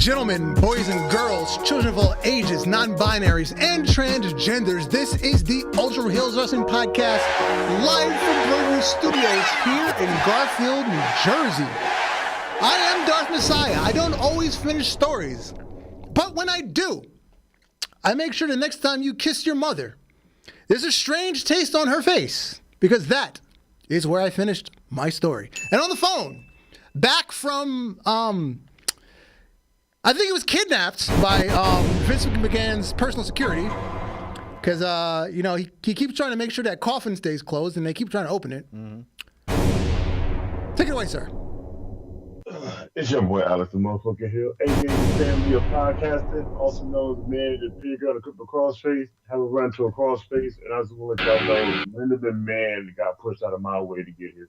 gentlemen, boys and girls, children of all ages, non-binaries, and transgenders, this is the Ultra Heelz Wrestling Podcast, live from Broadway Studios here in Garfield, New Jersey. I am Darth Messiah. I don't always finish stories, but when I do, I make sure the next time you kiss your mother, there's a strange taste on her face, because that is where I finished my story. And on the phone, back from, I think it was kidnapped by Vince McMahon's personal security, because, he keeps trying to make sure that coffin stays closed, and they keep trying to open it. Mm-hmm. Take it away, sir. It's your boy Alex the motherfucking Hill, aka family of podcasting, also known as the man that figured out to cook a crossface, have a run to a crossface, and I just want to let y'all know, Linda man got pushed out of my way to get here.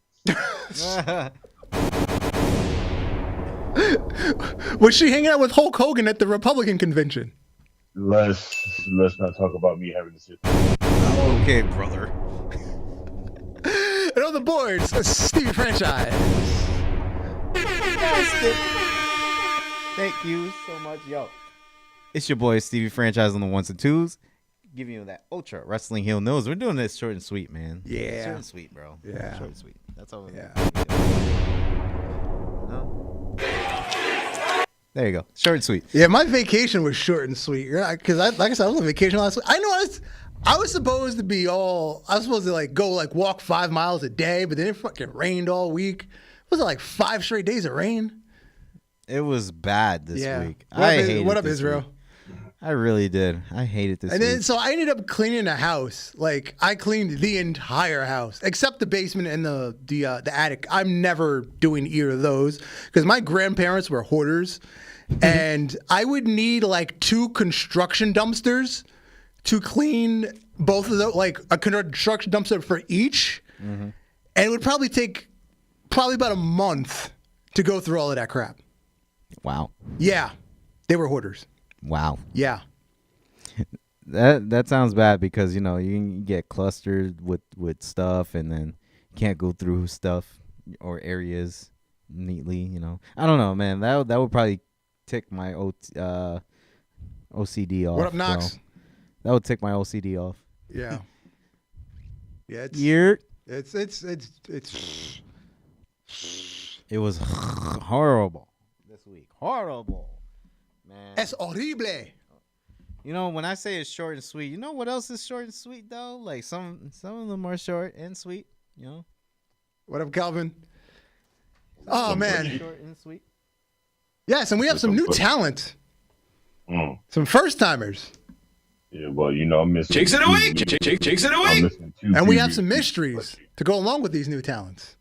Was she hanging out with Hulk Hogan at the Republican convention? Let's not talk about me having to sit. Okay, brother. And on the boards, Stevie Franchise. Thank you so much, yo. It's your boy Stevie Franchise on the ones and twos, giving you that ultra wrestling heel news. We're doing this short and sweet, man. Yeah, short and sweet, bro. Yeah, short and sweet. That's all. Yeah. No? There you go, short and sweet. Yeah, my vacation was short and sweet because, like I said, I was on vacation last week. I know I was supposed to go walk 5 miles a day, but then it fucking rained all week. Was it like 5 straight days of rain? It was bad this week. What up, Israel? Week. I really did. I hated this week. So I ended up cleaning the house. Like, I cleaned the entire house, except the basement and the attic. I'm never doing either of those because my grandparents were hoarders, and I would need like 2 construction dumpsters to clean both of those, like a construction dumpster for each. Mm-hmm. And it would probably take about a month to go through all of that crap. Wow. Yeah. They were hoarders. Wow. Yeah. That sounds bad because, you can get clustered with stuff and then you can't go through stuff or areas neatly, I don't know, man. That would probably tick my OCD off. What up, Knox? Bro. That would tick my OCD off. Yeah. Yeah. It was horrible this week. Horrible, man. Es horrible. When I say it's short and sweet, you know what else is short and sweet though? Like some of them are short and sweet. What up, Calvin? Oh man. Short and sweet. Yes, and we have some new talent. Some first timers. Yeah, well, I'm missing. Chicks of the week. Chicks of the week. And we have some mysteries to go along with these new talents.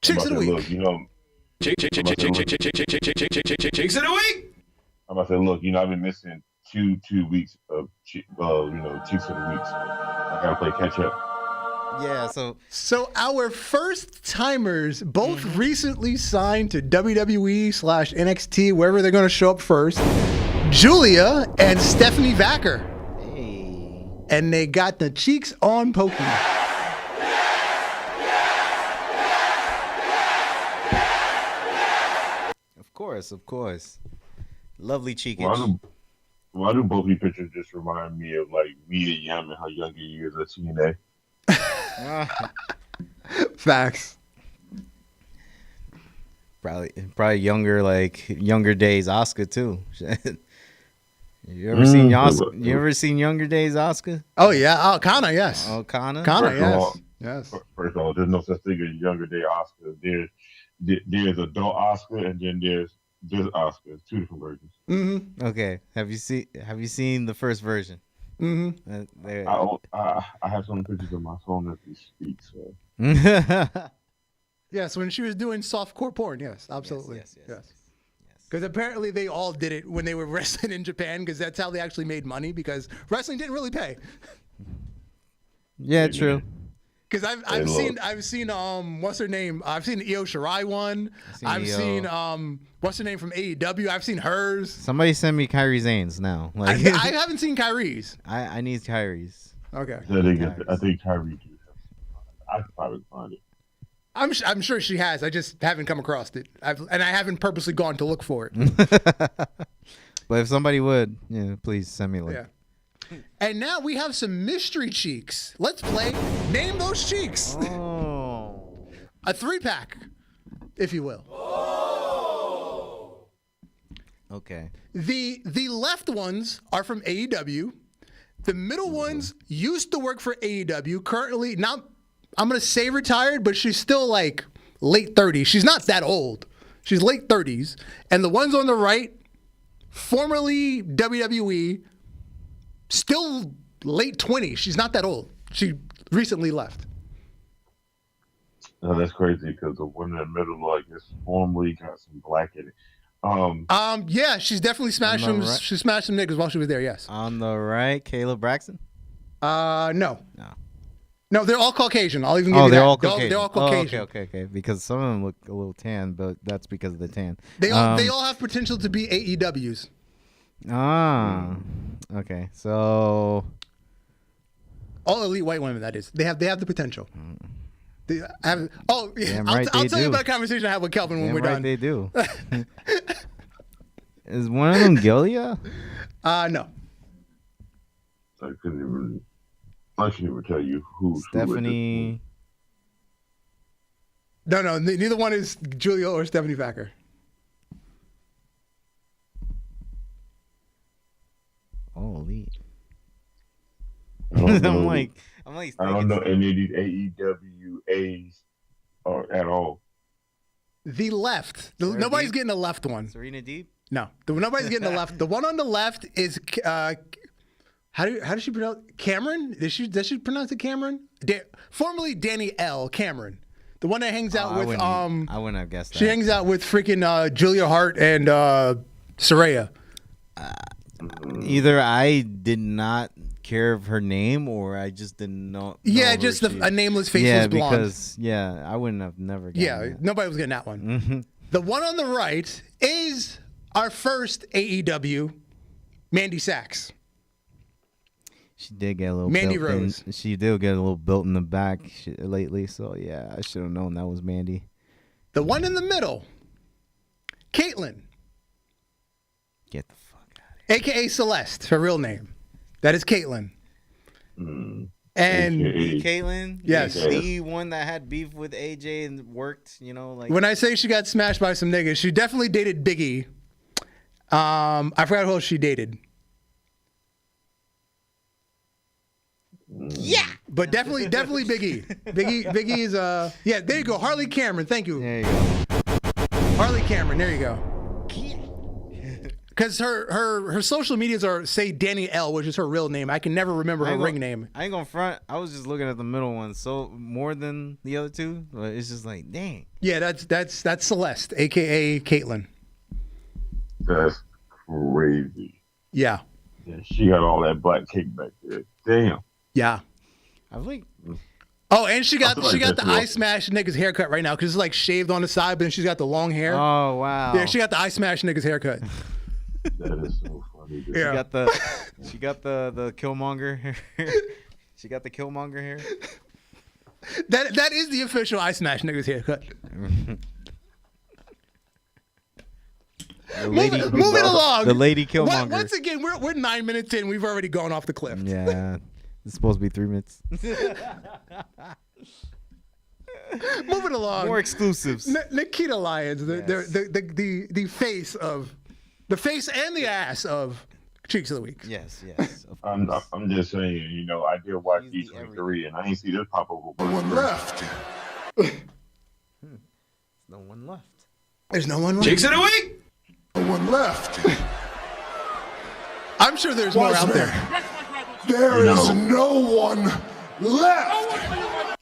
Chicks of the week. Look, Chicks of the week. I'm about to say, look, I've been missing two weeks of Chicks of the Week. So I gotta play catch up. Yeah, so our first timers both recently signed to WWE/NXT, wherever they're going to show up first. Julia and Stephanie Vacker. Hey. And they got the cheeks on pokey. Of course. Lovely cheekage. Why do both these pictures just remind me of like Mia Yim and her younger years at TNA? Facts. Probably younger days Asuka too. You ever seen Younger Days Asuka? Oh yeah. Oh, Kana, yes. Oh, Kana, yes. Yes. First of all, there's no such thing as Younger Day Asuka. There's adult Asuka, and then there's just Asuka. It's 2 different versions. Mm-hmm. Okay. Have you seen the first version? Mm-hmm. I have some pictures on my phone as we speak. So. Yes, when she was doing softcore porn. Yes, absolutely. Yes. Because apparently they all did it when they were wrestling in Japan, because that's how they actually made money, because wrestling didn't really pay. Yeah, true. Because I've seen what's her name? I've seen the Io Shirai one. I've seen what's her name from AEW. I've seen hers. Somebody send me Kairi Zane's now. I haven't seen Kairi's. I need Kairi's. Okay. I think Kairi do. I could probably find it. I'm sure she has. I just haven't come across it. And I haven't purposely gone to look for it. But if somebody would, please send me a link. Yeah. And now we have some mystery cheeks. Let's play Name Those Cheeks. Oh. A 3-pack, if you will. Okay. The left ones are from AEW. The middle ones used to work for AEW. Currently, now I'm going to say retired, but she's still like late 30s. She's not that old. She's late 30s. And the ones on the right, formerly WWE, still late 20s. She's not that old. She recently left. No, that's crazy because the one in the middle, like, it's formally got some black in it. Yeah, she's definitely smashed some. Right. She smashed some niggas while she was there. Yes. On the right, Caleb Braxton? No, No. they're all Caucasian. I'll even give you they're that. all Caucasian. They're all Caucasian. Okay. Because some of them look a little tan, but that's because of the tan. They all have potential to be AEWs. Okay. So All elite white women, that is. They have the potential. They have, I'll right, tell they you do. about a conversation I had with Kelvin when damn we're right done. they do. Is one of them Gilia? No. I couldn't even tell you who. Stephanie. No, neither one is Julia or Stephanie Packer. Holy. I don't know. I'm like I don't know any of these AEWAs at all. The left. Nobody's getting the left one. Serena Deeb? No, nobody's getting the left. The one on the left is how does she pronounce Cameron? Does she pronounce it Cameron? Formerly Danny L. Cameron, the one that hangs out with I wouldn't have guessed that. She hangs out with freaking Julia Hart and Saraya. Either I did not care of her name, or I just didn't know. Yeah, just a nameless, faceless blonde. Because I wouldn't have never. That. Nobody was getting that one. The one on the right is our first AEW, Mandy Sachs. She did get a little. Mandy built Rose. She did get a little built in the back lately, so yeah, I should have known that was Mandy. The one in the middle, Caitlyn. Get the fuck out of here. AKA Celeste, her real name. That is Caitlyn. And Caitlyn? Yes. The one that had beef with AJ and worked, like. when I say she got smashed by some niggas, she definitely dated Biggie. I forgot who else she dated. Yeah, but definitely Biggie. Biggie is yeah. There you go, Harley Cameron. Thank you. There you go. Harley Cameron. There you go. Because her social medias are say Danny L, which is her real name. I can never remember her ring name. I ain't gonna front. I was just looking at the middle one, so more than the other two. But it's just like, dang. Yeah, that's Celeste, aka Caitlyn. That's crazy. Yeah. Yeah, she got all that black cake back there. Damn. Yeah. I was like, Oh, and she got I feel like the that's eye rough. smash nigga's haircut right now because it's like shaved on the side, but then she's got the long hair. oh wow. Yeah, she got the eye smash nigga's haircut. That is so funny. Dude. Yeah. She got the Killmonger hair. She got the Killmonger hair. That is the official eye smash nigga's haircut. Moving along. The lady Killmonger. Once again, we're 9 minutes in. We've already gone off the cliff. Yeah. It's supposed to be 3 minutes. Moving along. More exclusives. Nikita Lyons, the face and the ass of Cheeks of the Week. Yes. Of I'm course. just saying, I did watch He's the D23 and I ain't see this pop up. One left. No one left. There's no one left. Cheeks of the week. No one left. I'm sure there's more out there. There is no one left.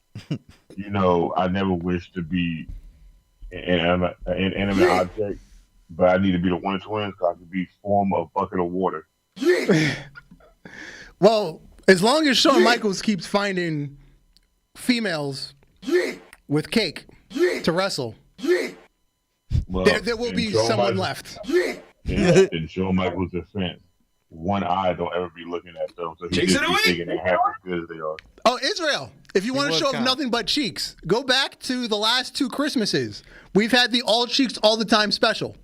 I never wish to be an inanimate object, but I need to be the Wonder Twins because I could be form a bucket of water. Well, as long as Shawn Michaels keeps finding females with cake to wrestle, Well, there will be in Shawn someone Michaels- left. In Shawn Michaels' defense, one eye don't ever be looking at them, so he Cheeks just of be the week. thinking they half as good as they are. Oh, Oh, Israel. If you want to show off nothing but cheeks, go back to the last 2 Christmases. We've had the all cheeks all the time special.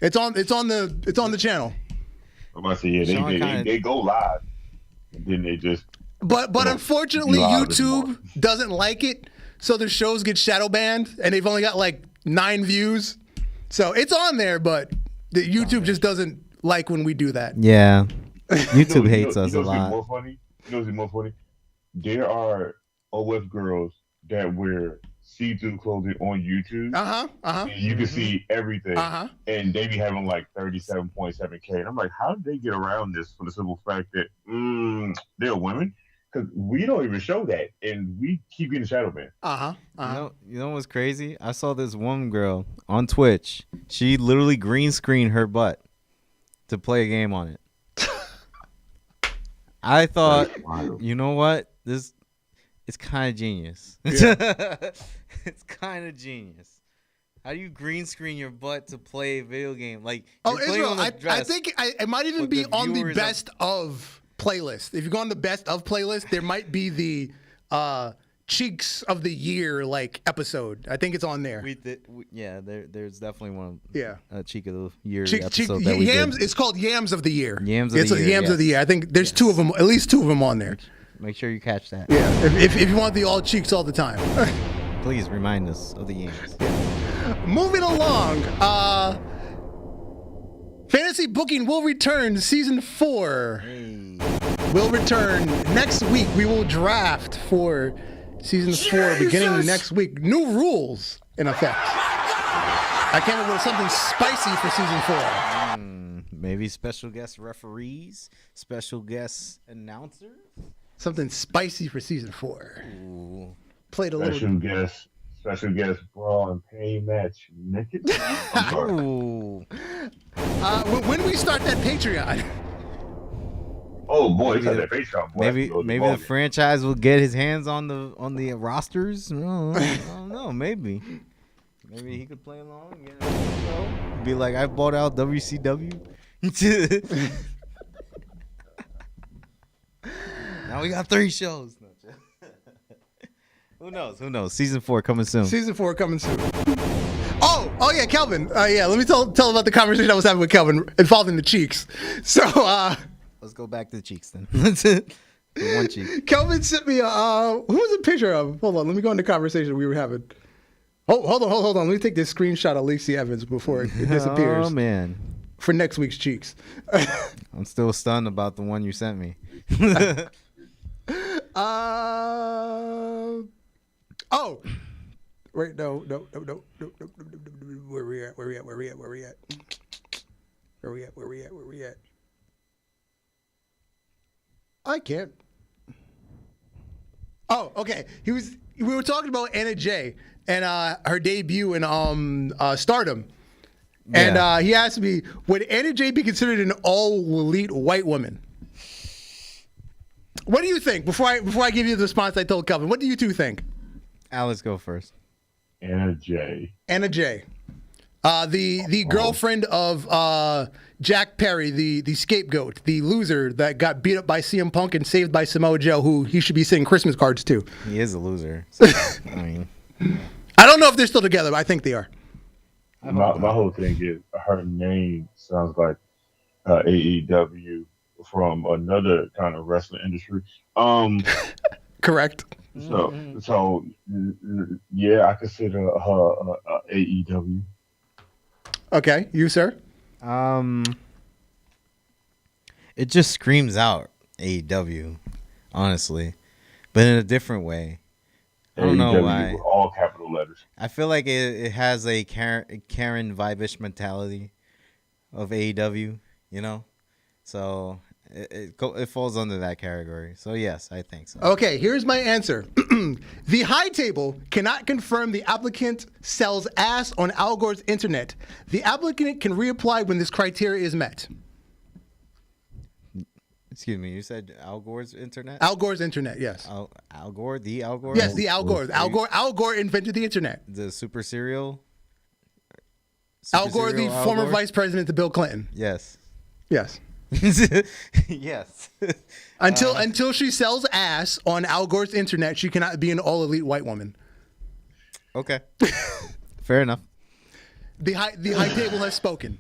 It's on the channel. I'm about to say, yeah, they go live, and then they just. But unfortunately, YouTube doesn't like it, so their shows get shadow banned, and they've only got like 9 views. So it's on there, but the YouTube just doesn't like when we do that. Yeah, YouTube hates us a lot. More funny? You know what's more funny? There are OF girls that wear see-through clothing on YouTube. And you can see everything. And they be having like 37.7K. And I'm like, how did they get around this for the simple fact that they're women? Because we don't even show that, and we keep getting shadow banned. You know what's crazy? I saw this one girl on Twitch. She literally green screened her butt to play a game on it. I thought, you know what? It's kind of genius. Yeah. It's kind of genius. How do you green screen your butt to play a video game? Like, Israel, I think it might even be on the best of playlist. If you go on the best of playlist, there might be the cheeks of the year like episode. I think it's on there. There's definitely one. Yeah, cheek of the year episode that we Yams. did. It's called Yams of the Year. Yams of the Year. Yams of the Year. I think there's 2 of them, at least 2 of them on there. Make sure you catch that. Yeah, if you want the all cheeks all the time. Please remind us of the yams. Moving along, Fantasy Booking will return. Season 4 will return next week. We will draft for Season 4 beginning next week. New rules in effect. I came up with something spicy for Season 4. Maybe special guest referees, special guest announcers. Something spicy for Season 4. Ooh. Played a special guest brawl and pain match naked. Ooh. When we start that Patreon. Oh boy, it's that Patreon. Boy, maybe the franchise will get his hands on the rosters. I don't know. Maybe he could play along. Be like, I bought out WCW. Now we got 3 shows. Who knows? Season 4 coming soon. Oh yeah, Kelvin. Let me tell about the conversation I was having with Kelvin involving the cheeks. So let's go back to the cheeks then. One cheek. Kelvin sent me who was a picture of? Hold on, let me go into the conversation we were having. Hold on. Let me take this screenshot of Lacey Evans before it disappears. Oh man. For next week's cheeks. I'm still stunned about the one you sent me. Wait, no. Where we at? I can't. Oh, okay. We were talking about Anna Jay and her debut in Stardom. Yeah. And he asked me, would Anna Jay be considered an all-elite white woman? What do you think? Before I give you the response I told Kelvin, what do you 2 think? Alex, go first. Anna Jay. The girlfriend of Jack Perry, the scapegoat, the loser that got beat up by CM Punk and saved by Samoa Joe, who he should be sending Christmas cards to. He is a loser. So, I mean, I don't know if they're still together, but I think they are. My whole thing is her name sounds like AEW from another kind of wrestling industry. Correct. So yeah, I consider her AEW. Okay, you sir? It just screams out AEW, honestly, but in a different way. I don't know why. With all capital letters. I feel like it has a Karen vibe-ish mentality of AEW, you know? So it falls under that category. So yes, I think so. Okay, here's my answer. The High Table cannot confirm the applicant sells ass on Al Gore's internet. The applicant can reapply when this criteria is met. Excuse me, you said Al Gore's internet? Al Gore's internet, yes. Al Gore, the Al Gore? Yes, the Al Gore. Al Gore invented the internet. The super serial? Al Gore, the former vice president to Bill Clinton. Yes. Yes. Yes. Until she sells ass on Al Gore's internet, she cannot be an all elite white woman. Okay. Fair enough. The high table has spoken.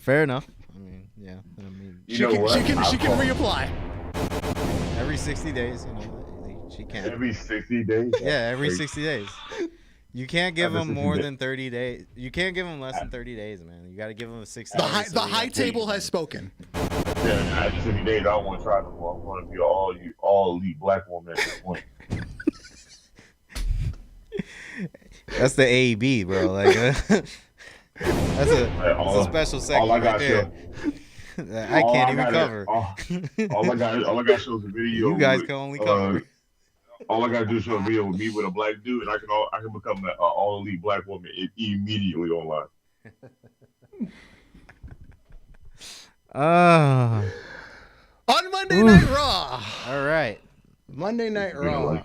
Fair enough. I mean, yeah. I mean, She can reapply. every 60 days, she can. Every 60 days. Yeah, every 60 days. You can't give Every them 60 more days. than 30 days. You can't give them less than 30 days, man. You got to give them 60 The days. high, so the they high got table 30. has spoken. Yeah, after 60 days, I don't want to try no more. I want to be all elite black woman at this point. That's the AEB, bro. Like, that's a special segment all I right got there. I can't even cover. All I got shows a video. You guys with, can only cover. All I got to do is show a video with me with a black dude, and I can become an all elite black woman immediately online. Oh. On Monday Night Raw. All right. Monday Night Raw.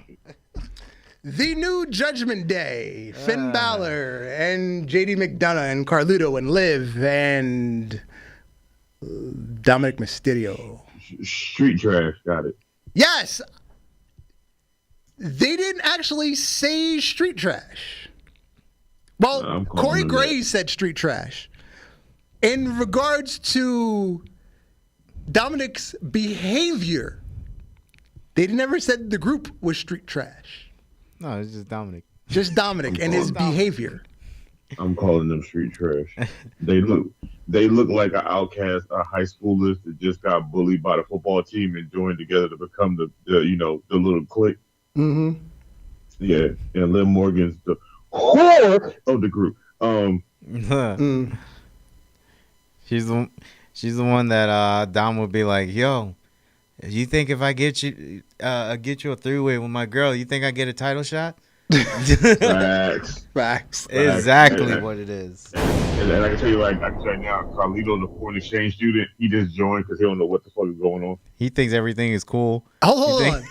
The new Judgment Day. Finn Balor and JD McDonough and Carlito and Liv and Dominic Mysterio. Street trash, got it. Yes. They didn't actually say street trash. Well, I'm calling Corey it Graves that. said street trash. In regards to Dominic's behavior, they never said the group was street trash. No, it's just Dominic. Just Dominic and his behavior. I'm calling them street trash. They look like an outcast, high schoolers that just got bullied by the football team and joined together to become the little clique. Mm-hmm. Yeah, and Liv Morgan's the whore of the group. She's the one that Dom would be like, yo, you think if I get you a three-way with my girl, you think I get a title shot? Facts. Exactly Yeah. what it is. And I can tell you now, Carlito, the foreign exchange student, he just joined because he don't know what the fuck is going on. He thinks everything is cool. Hold on.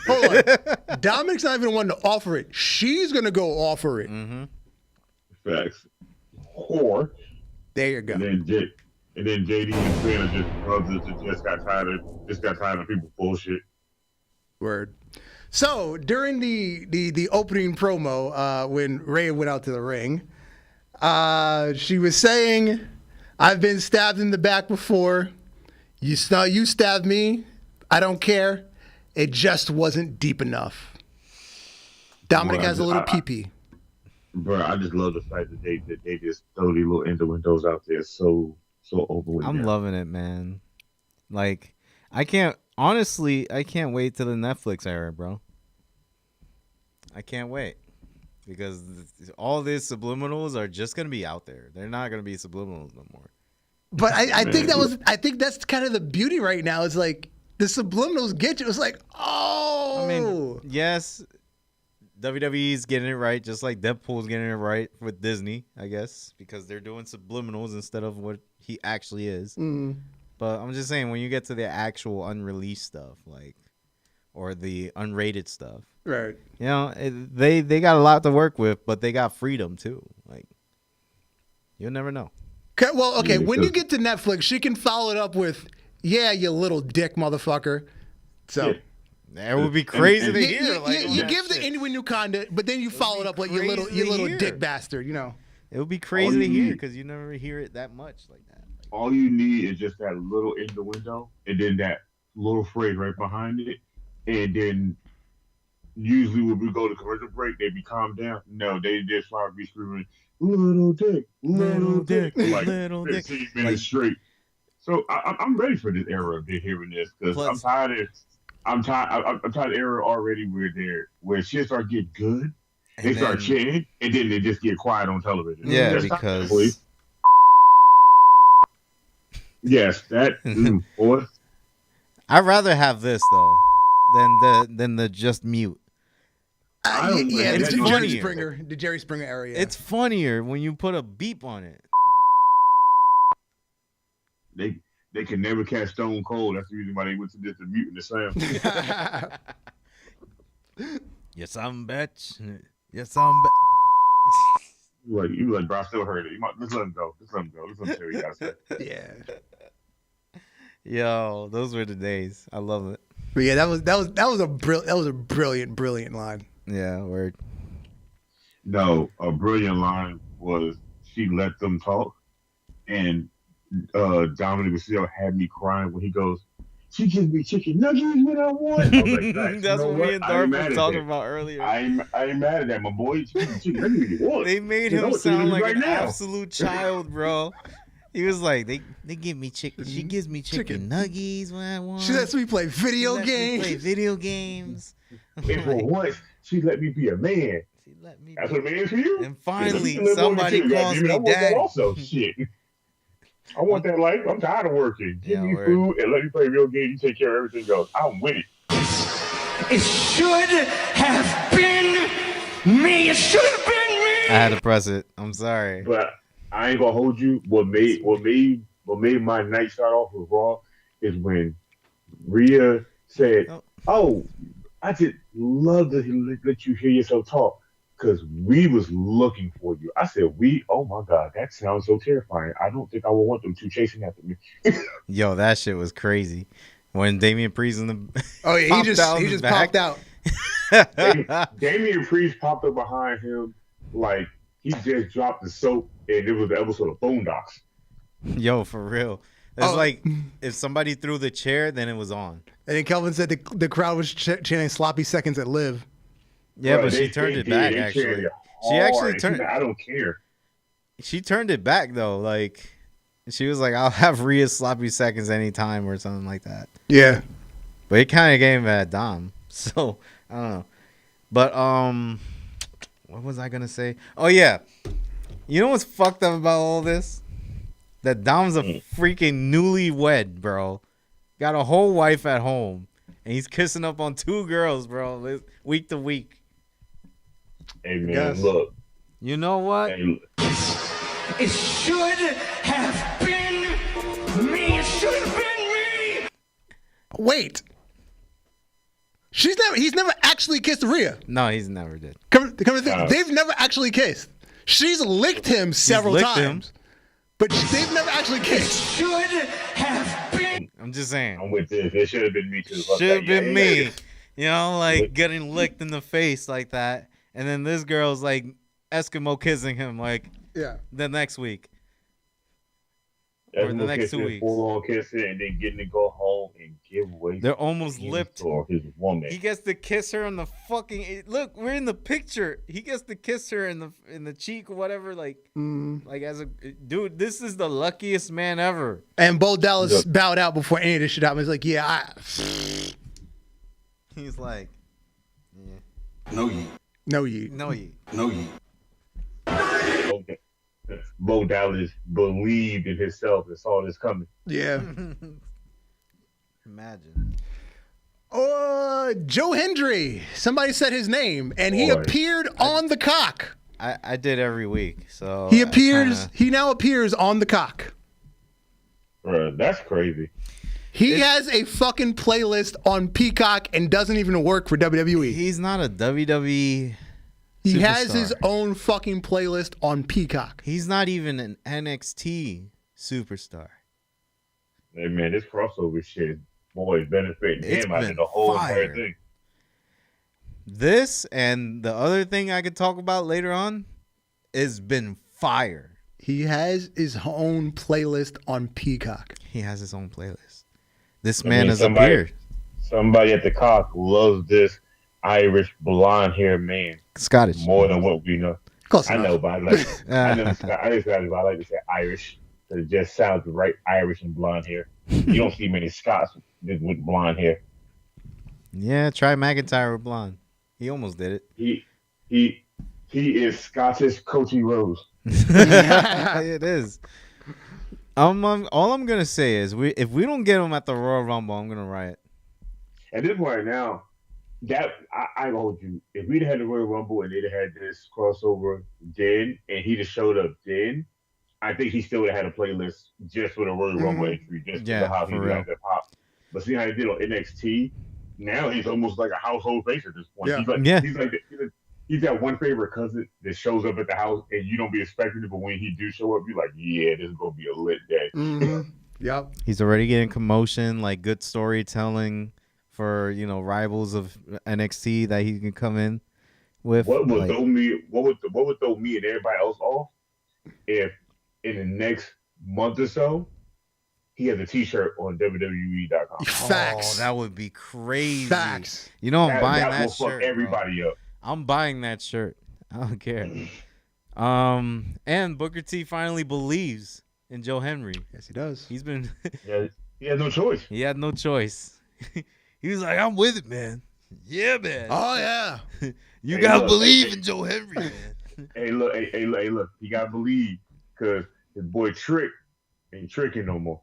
Dominic's not even one to offer it. She's gonna go offer it. Mm-hmm. Facts. Whore. There you go. And then JD and Finn are just brothers that just got tired of people bullshit. Word. So during the opening promo, when Rhea went out to the ring, she was saying, "I've been stabbed in the back before. You stabbed me. I don't care. It just wasn't deep enough." Dominic has a little pee-pee. Bro, I just love the fact that they just throw these little innuendos out there so openly. I'm loving it, man. Like, I can't wait till the Netflix era, bro. I can't wait. Because all these subliminals are just going to be out there. They're not going to be subliminals no more. But I think that's kind of the beauty right now. It's like the subliminals get you. It's like, oh. I mean, yes, WWE's getting it right, just like Deadpool's getting it right with Disney, I guess, because they're doing subliminals instead of what he actually is. Mm. But I'm just saying, when you get to the actual unreleased stuff, or the unrated stuff, Right. They got a lot to work with, but they got freedom too. Like, you'll never know. Okay, well, okay. When you get to Netflix, she can follow it up with, "Yeah, you little dick motherfucker." So. That would be crazy to hear. You give the innuendo content, but then you follow it up like, you little dick bastard. It would be crazy to hear because you never hear it that much like that. All you need is just that little innuendo, and then that little phrase right behind it, and then. Usually when we go to commercial break, they be calmed down. No, they just try to be screaming, little dick, little dick, for like little 15 dick. minutes straight. So I'm ready for this era of hearing this because I'm tired of the era already where shit start getting good, they start chanting, and then they just get quiet on television. Yeah, Just because stop, yes, that boy. I'd rather have this though than the just mute. It's funnier. The Jerry Springer era. Yeah. It's funnier when you put a beep on it. They can never catch Stone Cold. That's the reason why they went to this mute in the sound. Yes, I'm bitch. Yes, I'm You like, bro, I still heard it. Let's let him go. Let's let him say what he gotta say. Yeah. Yo, those were the days. I love it. But yeah, that was a brilliant line. Yeah, word. No, a brilliant line was she let them talk, and Dominic Mysterio had me crying when he goes, "She gives me chicken nuggets when I want." I was like, "Nice." That's what me and Darth were talking about earlier. I ain't mad at that, my boy. She gives me chicken nuggets when you want. They made You know him what sound to do like right an now. absolute child, bro. He was like, they give me chicken. She gives me chicken nuggets when I want. She lets me play video games. Play video games. And for once, she let me be a man. She let me. That's what it means for you. And finally, Yeah, somebody goddamn it, calls me I want that daddy. also, shit. I want that life. I'm tired of working. Give Yeah, me word. food and let me play video games. You take care of everything else. I'm with it. It should have been me. It should have been me. I had to press it. I'm sorry. But I ain't gonna hold you. What made my night start off with Raw is when Rhea said, "Oh, I just love to let you hear yourself talk because we was looking for you." I said, "We? Oh my God, that sounds so terrifying. I don't think I would want them two chasing after me." Yo, that shit was crazy. When Damian Priest in the Oh yeah, he just popped out. Damian Priest popped up behind him like he just dropped the soap and it was the episode of Boondocks. Yo, for real. It's like if somebody threw the chair, then it was on. And then Kelvin said the crowd was chanting sloppy seconds at Liv. Yeah, Bro, but she they turned it did. back. They Actually, cheered she actually hard. turned. I don't care. She turned it back though. Like she was like, "I'll have Rhea's sloppy seconds anytime" or something like that. Yeah. But it kind of gave at Dom. So I don't know. But what was I gonna say? Oh yeah, you know what's fucked up about all this? That Dom's a freaking newlywed, bro. Got a whole wife at home, and he's kissing up on two girls, bro, week to week. Hey man, Yes. look. You know what? Hey, It should have been me. It should have been me. Wait. He's never actually kissed Rhea. No, he's never did. Come to think, they've never actually kissed. She's licked him several licked times. But they've never actually kissed. Should have been. I'm just saying. I'm with this. It should have been me too. Fuck Should have that. been Yeah, me. yeah. You know, like getting licked in the face like that. And then this girl's like Eskimo kissing him like Yeah. the next week. That's Or the no next 2 kissing, weeks. full on kissing, and then getting to go home and give away. They're almost lipped. For his woman. He gets to kiss her on the fucking. Look, we're in the picture. He gets to kiss her in the cheek or whatever. Like as a dude, this is the luckiest man ever. And Bo Dallas bowed out before any of this shit happened. He's like, yeah, He's like, No, you. no, you. no, you. No, you. Okay. Bo Dallas believed in himself and saw this coming. Yeah. Imagine. Joe Hendry. Somebody said his name, and he Boy. appeared on the cock. I did every week, so He appears. He now appears on the cock. Bruh, that's crazy. He has a fucking playlist on Peacock and doesn't even work for WWE. He's not a WWE. He has superstar. his own fucking playlist on Peacock. He's not even an NXT superstar. Hey man, this crossover shit, boy, is benefiting It's him out been of the whole fire. entire thing. This and the other thing I could talk about later on has been fire. He has his own playlist on Peacock. He has his own playlist. This I man mean, has appeared. Somebody at the cock loves this Irish blonde haired man Scottish. more than what we know. Close I enough. know, but I like I know Scottish, but I like to say Irish. It just sounds right, Irish and blonde hair. You don't see many Scots with blonde hair. Yeah, try McIntyre with blonde. He almost did it. He is Scottish Coachy Rose. It is. All I'm gonna say is if we don't get him at the Royal Rumble, I'm gonna riot. At this point now, that I hold you. If we'd had the Royal Rumble and they'd had this crossover then, and he just showed up then, I think he still would have had a playlist just for the Royal Rumble entry, just because of how he for real. got that pop. But see how he did on NXT. Now he's almost like a household face at this point. Yeah. He's that one favorite cousin that shows up at the house and you don't be expecting it, but when he do show up, you're like, yeah, this is gonna be a lit day. Yep. He's already getting commotion, like good storytelling for rivals of NXT that he can come in with. What would like, throw me? What would throw me and everybody else off if in the next month or so he has a T-shirt on WWE.com? Facts. Oh, that would be crazy. Facts. I'm buying that that will shirt. fuck everybody up. I'm buying that shirt. I don't care. And Booker T finally believes in Joe Henry. Yes, he does. He's been Yeah, he has no choice. he had no choice. He was like, I'm with it, man. Yeah, man. Oh yeah. You Hey, gotta look, believe hey, in Joe Henry, man. Hey, look. You gotta believe because his boy Trick ain't tricking no more.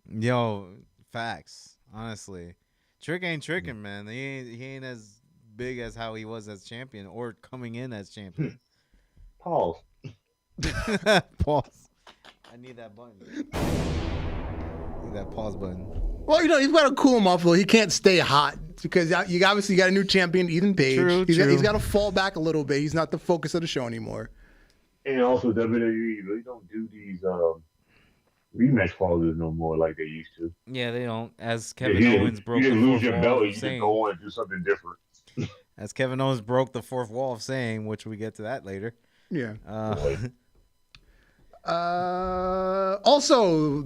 Yo, facts. Honestly, Trick ain't tricking, man. He ain't as big as how he was as champion or coming in as champion. Pause. Pause. I need that button. Need that pause button. Well, he's got to cool him off. Though he can't stay hot because you obviously got a new champion, Ethan Page. True, He's got to fall back a little bit. He's not the focus of the show anymore. And also WWE really don't do these rematch clauses no more like they used to. Yeah, they don't. As Kevin Owens broke you the didn't fourth lose your wall belt, of you just saying, go on and do something different. as Kevin Owens broke the fourth wall of saying, which we get to that later. Yeah. Boy. Also,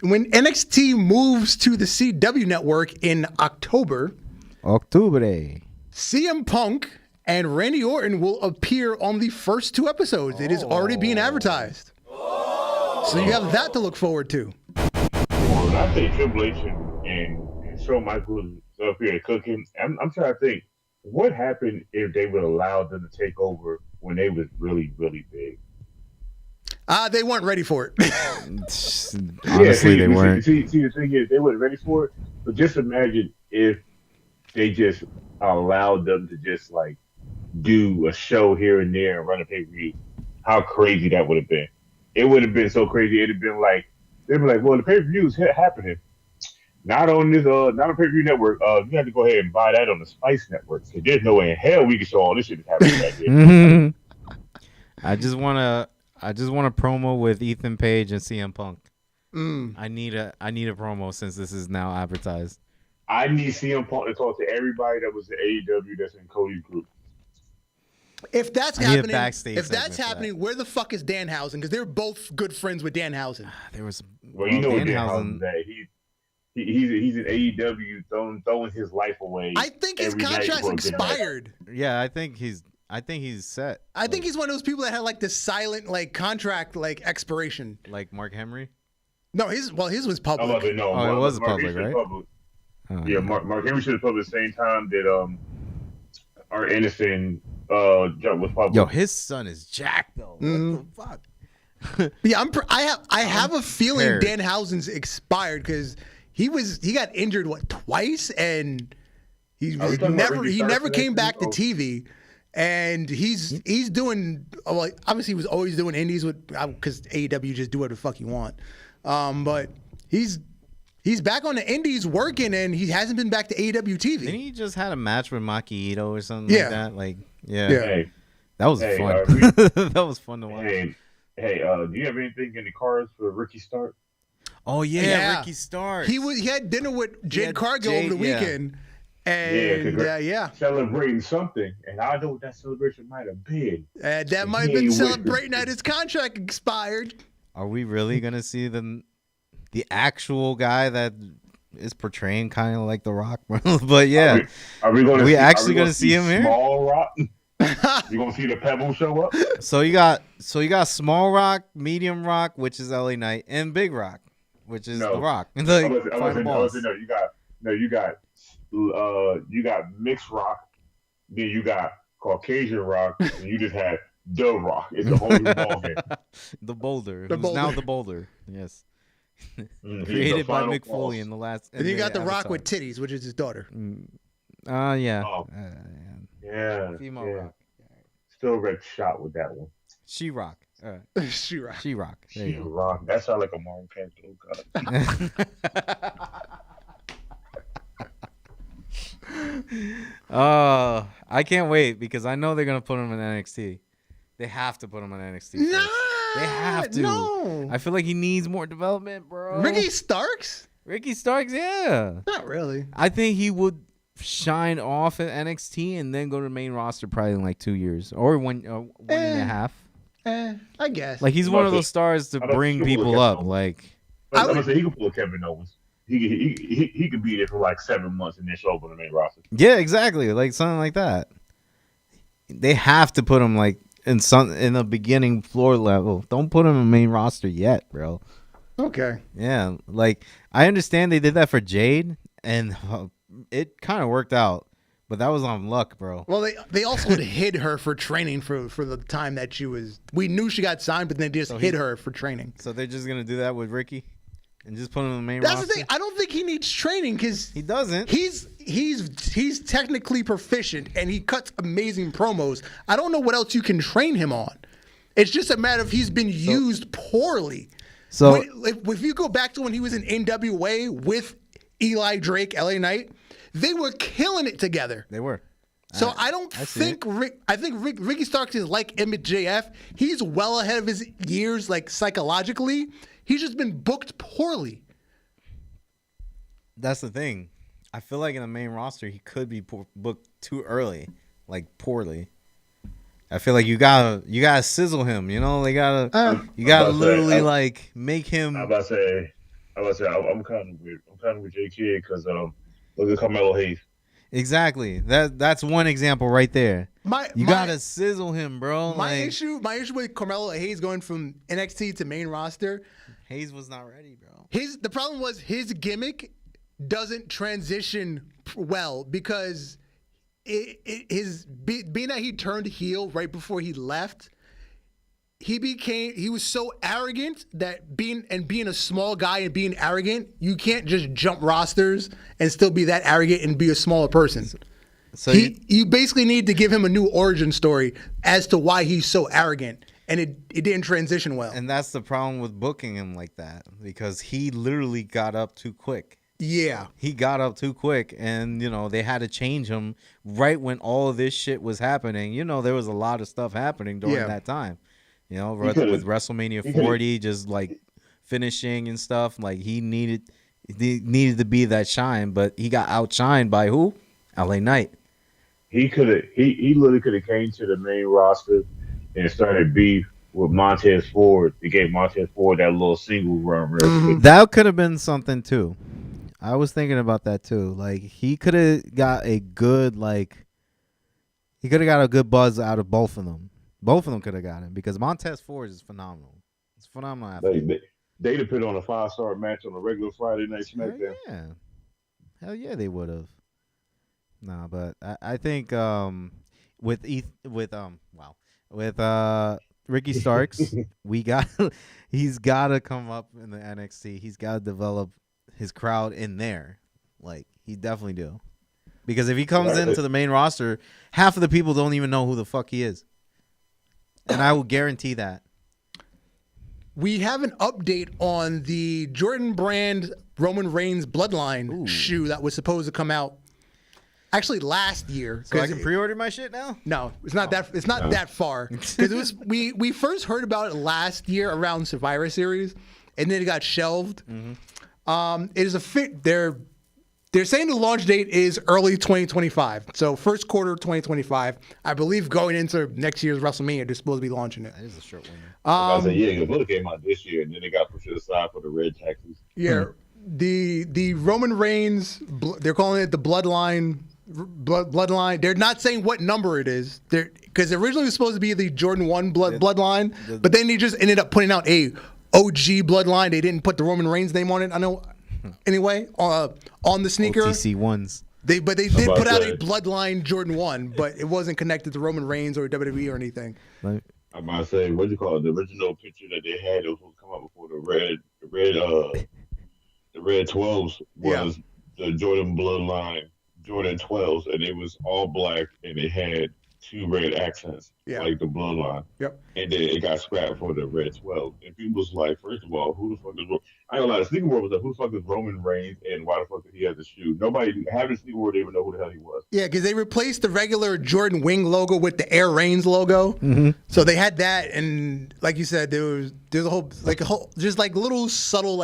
when NXT moves to the CW network in October, CM Punk and Randy Orton will appear on the first 2 episodes. It is already being advertised. So you have that to look forward to. When I say Triple H and Shawn Michaels up here cooking, I'm trying to think what happened if they would allow them to take over when they was really, really big. They weren't ready for it. Honestly, they weren't. See, the thing is, they weren't ready for it. But just imagine if they just allowed them to just like do a show here and there and run a pay-per-view. How crazy that would have been. It would have been so crazy. It'd have been like, they'd be like, well, the pay-per-view is happening. Not on this, not on pay-per-view network. You have to go ahead and buy that on the Spice Network. Because there's no way in hell we can show all this shit that's happening back here. I just want a promo with Ethan Page and CM Punk. Mm. I need a promo since this is now advertised. I need CM Punk to talk to everybody that was in AEW that's in Cody's group. If that's I need a happening, backstage if that's segment for happening, where the fuck is Danhausen? Because they're both good friends with Danhausen. There was Well, you know what Danhausen's at. He's in AEW throwing his life away. I think his every night contract's for a good match. expired. Yeah, I think he's set. I think he's one of those people that had like this silent like contract like expiration. Like Mark Henry. No, his was public. Oh, no, Oh, it was Mark public, Henry right? Public. Oh, Yeah, Mark Henry should have public the same time that our Anderson was public. Yo, his son is jacked though. What the fuck? Yeah, I have a feeling prepared. Danhausen's expired because he got injured twice and he Are we talking about Ricky never Starks came back to next week? TV. And he's doing like obviously he was always doing indies with because AEW just do whatever the fuck you want. But he's back on the indies working and he hasn't been back to AEW TV. Didn't he just had a match with Maki Ito or something Yeah. like that? Like, yeah. Hey, That was Hey, fun. That was fun to watch. hey, do you have anything in the cards for Ricky Stark? Oh yeah, Ricky Starks. He had dinner with Jade had Cargill Jade, over the yeah. weekend. And Yeah, celebrating something, and I know what that celebration might have been. that might have He been ain't celebrating with that his contract expired. Are we really gonna see the actual guy that is portraying kind of like The Rock? But yeah, Are we going? Are we actually gonna see him here? Small Rock. You gonna see the Pebble show up? so you got Small Rock, Medium Rock, which is LA Knight, and Big Rock, which is The Rock. The final boss. You got mixed rock, then you got Caucasian rock, and you just had the Rock. It's a whole new ballgame. The Boulder. The who's Boulder. now the Boulder. Yes. He's the Created by final Mick Foley boss. in the last. And you got the Rock Avatar. with titties, which is his daughter. Yeah. Oh. Yeah, Female yeah. Rock. Still red shot with that one. She Rock. She Rock. She Rock. There you go. Rock. That sounds like a Marvel character. Oh, God. I can't wait because I know they're gonna put him in NXT. They have to put him in NXT. Nah, first. They have to. No. I feel like he needs more development, bro. Ricky Starks? Ricky Starks, yeah. Not really. I think he would shine off at NXT and then go to the main roster probably in like 2 years or one and a half. I guess. Like he's one of those stars to bring people up. Like I'm gonna say he could pull a Kevin Owens. He could be there for like 7 months and then show up on the main roster. yeah, exactly, like something like that. They have to put him like in the beginning floor level. Don't put him in the main roster yet, bro. Okay. Yeah, like I understand they did that for Jade, and it kind of worked out, but that was on luck, bro. Well, they also hid her for training for the time that she was. We knew she got signed, but they just hid her for training. So they're just gonna do that with Ricky, and just put him in the main That's roster. the thing. I don't think he needs training because He doesn't. He's technically proficient and he cuts amazing promos. I don't know what else you can train him on. It's just a matter of he's been used poorly. So If you go back to when he was in NWA with Eli Drake, LA Knight, they were killing it together. they were. So I think Ricky Starks is like MJF. He's well ahead of his years, like psychologically. He's just been booked poorly. That's the thing. I feel like in the main roster he could be booked too early, like poorly. I feel like you gotta sizzle him. You know, you gotta literally like make him. I'm about to say, I'm kind of with J Kid because look at Carmelo Hayes. Exactly. That's one example right there. You gotta sizzle him, bro. My issue with Carmelo Hayes going from NXT to main roster. Hayes was not ready, bro. The problem was his gimmick doesn't transition well because being that he turned heel right before he left, he was so arrogant that being a small guy and being arrogant, you can't just jump rosters and still be that arrogant and be a smaller person. So you basically need to give him a new origin story as to why he's so arrogant, and it didn't transition well. And that's the problem with booking him like that because he literally got up too quick. Yeah. He got up too quick, and, they had to change him right when all of this shit was happening. There was a lot of stuff happening during that time. With WrestleMania 40, just like finishing and stuff. Like he needed to be that shine, but he got outshined by who? LA Knight. He literally could have came to the main roster and started beef with Montez Ford. They gave Montez Ford that little single run. That could have been something too. I was thinking about that too. Like he could have got a good buzz out of both of them. Both of them could have got him because Montez Ford is phenomenal. It's phenomenal. They'd have put on a 5-star match on a regular Friday Night SmackDown. Hell yeah, they would have. Nah, but I think with Ricky Starks, he's got to come up in the NXT. He's got to develop his crowd in there. Like he definitely do. Because if he comes into the main roster, half of the people don't even know who the fuck he is. And I will guarantee that. We have an update on the Jordan Brand Roman Reigns Bloodline shoe that was supposed to come out actually last year. So I can pre-order my shit now? No, it's not that. It's not that far. Because we first heard about it last year around Survivor Series, and then it got shelved. Mm-hmm. It is a fit. They're saying the launch date is early 2025, so first quarter 2025. I believe going into next year's WrestleMania, they're supposed to be launching it. That is a short window. I said, it would have came out this year, and then it got pushed aside for the red taxes. Yeah, the Roman Reigns, they're calling it the Bloodline. Bloodline. They're not saying what number it is. Because originally it was supposed to be the Jordan 1 Bloodline, but then they just ended up putting out a OG Bloodline. They didn't put the Roman Reigns name on it. I know. Anyway, on the sneaker, OTC ones. They did put out a Bloodline Jordan 1, but it wasn't connected to Roman Reigns or WWE or anything. I'm about to say, what do you call it? The original picture that they had was supposed to come out before the red 12s was the Jordan Bloodline Jordan 12s, and it was all black, and it had two red accents, Yeah. like the bloodline. Yep. And then it got scrapped for the red 12. And people was like, first of all, who the fuck is I ain't gonna lie, the sneaker world was like, who the fuck is Roman Reigns and why the fuck did he have the shoe? Nobody having the sneaker world didn't even know who the hell he was. Yeah, because they replaced the regular Jordan Wing logo with the Air Reigns logo. So they had that, and like you said, there's a whole just like little subtle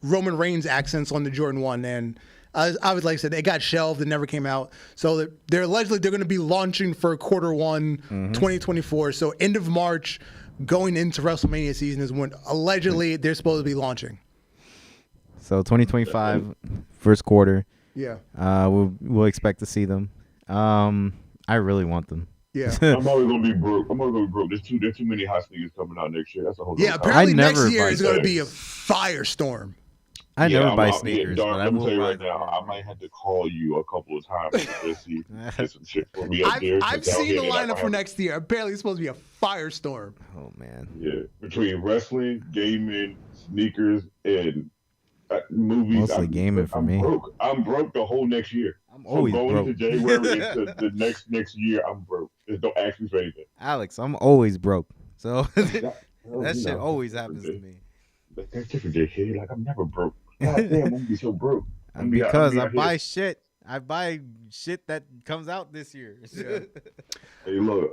Roman Reigns accents on the Jordan 1, and I was like I said, it got shelved and never came out. So they're allegedly going to be launching for Q1 2024. So end of March, going into WrestleMania season is when allegedly they're supposed to be launching. So 2025 first quarter. Yeah. We'll expect to see them. I really want them. Yeah. I'm always gonna be broke. There's too many hot sneakers coming out next year. That's a whole. Yeah. Apparently next year is going to be a firestorm. I never buy sneakers, Darn, but I let me will tell you buy right now, I might have to call you a couple of times to see get some shit for me up there. I've seen the lineup for next year. Apparently, it's supposed to be a firestorm. Oh man. Yeah, between wrestling, gaming, sneakers, and movies. Mostly gaming for me. Broke. I'm broke the whole next year. I'm always going broke. into January into the next year. I'm broke. Just don't ask me for anything. Alex, I'm always broke. So that shit always happens to me. That's different, kid. Like I'm never broke. God damn, I'm gonna be so broke. Because I buy shit. I buy shit that comes out this year. Yeah. Hey, look.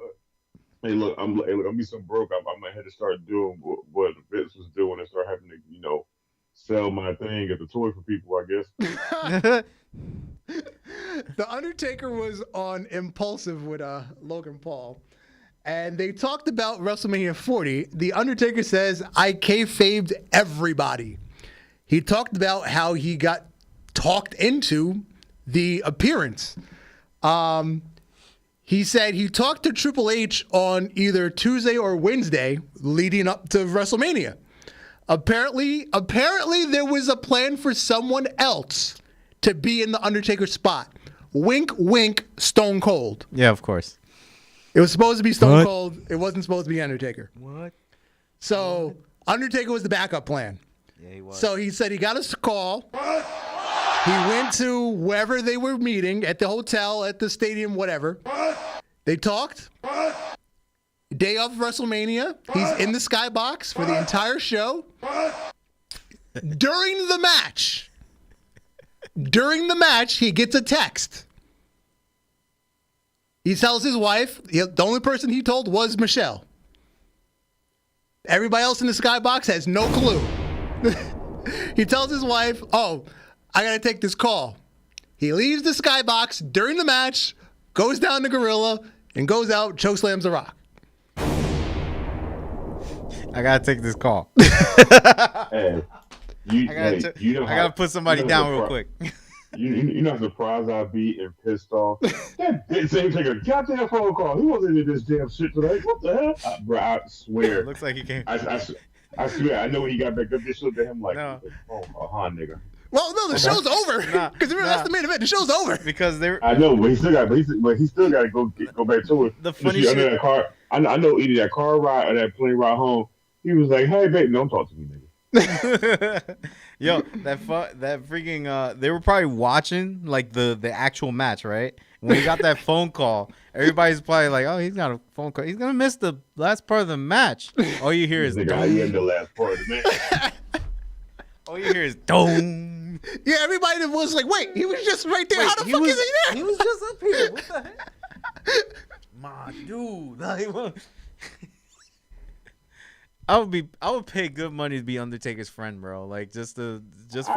I'm gonna be so broke. I might have to start doing what Vince was doing and start having to, sell my thing as a toy for people. I guess. The Undertaker was on Impulsive with Logan Paul, and they talked about WrestleMania 40. The Undertaker says, "I kayfabed everybody." He talked about how he got talked into the appearance. He said he talked to Triple H on either Tuesday or Wednesday leading up to WrestleMania. Apparently there was a plan for someone else to be in the Undertaker spot. Wink, wink, Stone Cold. Yeah, of course. It was supposed to be Stone Cold. It wasn't supposed to be Undertaker. What? So Undertaker was the backup plan. Yeah, he was. So he said he got a call. He went to wherever they were meeting, at the hotel, at the stadium, whatever. They talked. Day of WrestleMania, he's in the skybox for the entire show. During the match, he gets a text. He tells his wife, the only person he told was Michelle. Everybody else in the skybox has no clue. He tells his wife, "Oh, I gotta take this call." He leaves the skybox during the match, goes down to Gorilla, and goes out, chokeslams The Rock. I gotta take this call. Hey, I gotta put somebody down real quick. You know how surprised I'd be and pissed off. That bitch ain't take a goddamn phone call. He wasn't in this damn shit today. What the hell? Bro, I swear. Looks like he came. I swear. I know when he got back up, this looked at him like, No. nigga. Well, no, the show's over. Because that's the main event. The show's over. Because they're. I know, but he still got to go back to it. The funny shit. That car, I know either that car ride or that plane ride home. He was like, "Hey, baby, don't talk to me, nigga." Yo, that freaking they were probably watching like the actual match, right? When he got that phone call, everybody's probably like, "Oh, he's got a phone call. He's gonna miss the last part of the match." All you hear is nigga, I am the last part of the match. All you hear is dong. Yeah, everybody was like, "Wait, he was just right there. How the fuck is he there?" He was just up here. What the heck? My dude. Like, I would pay good money to be Undertaker's friend, bro. Like just for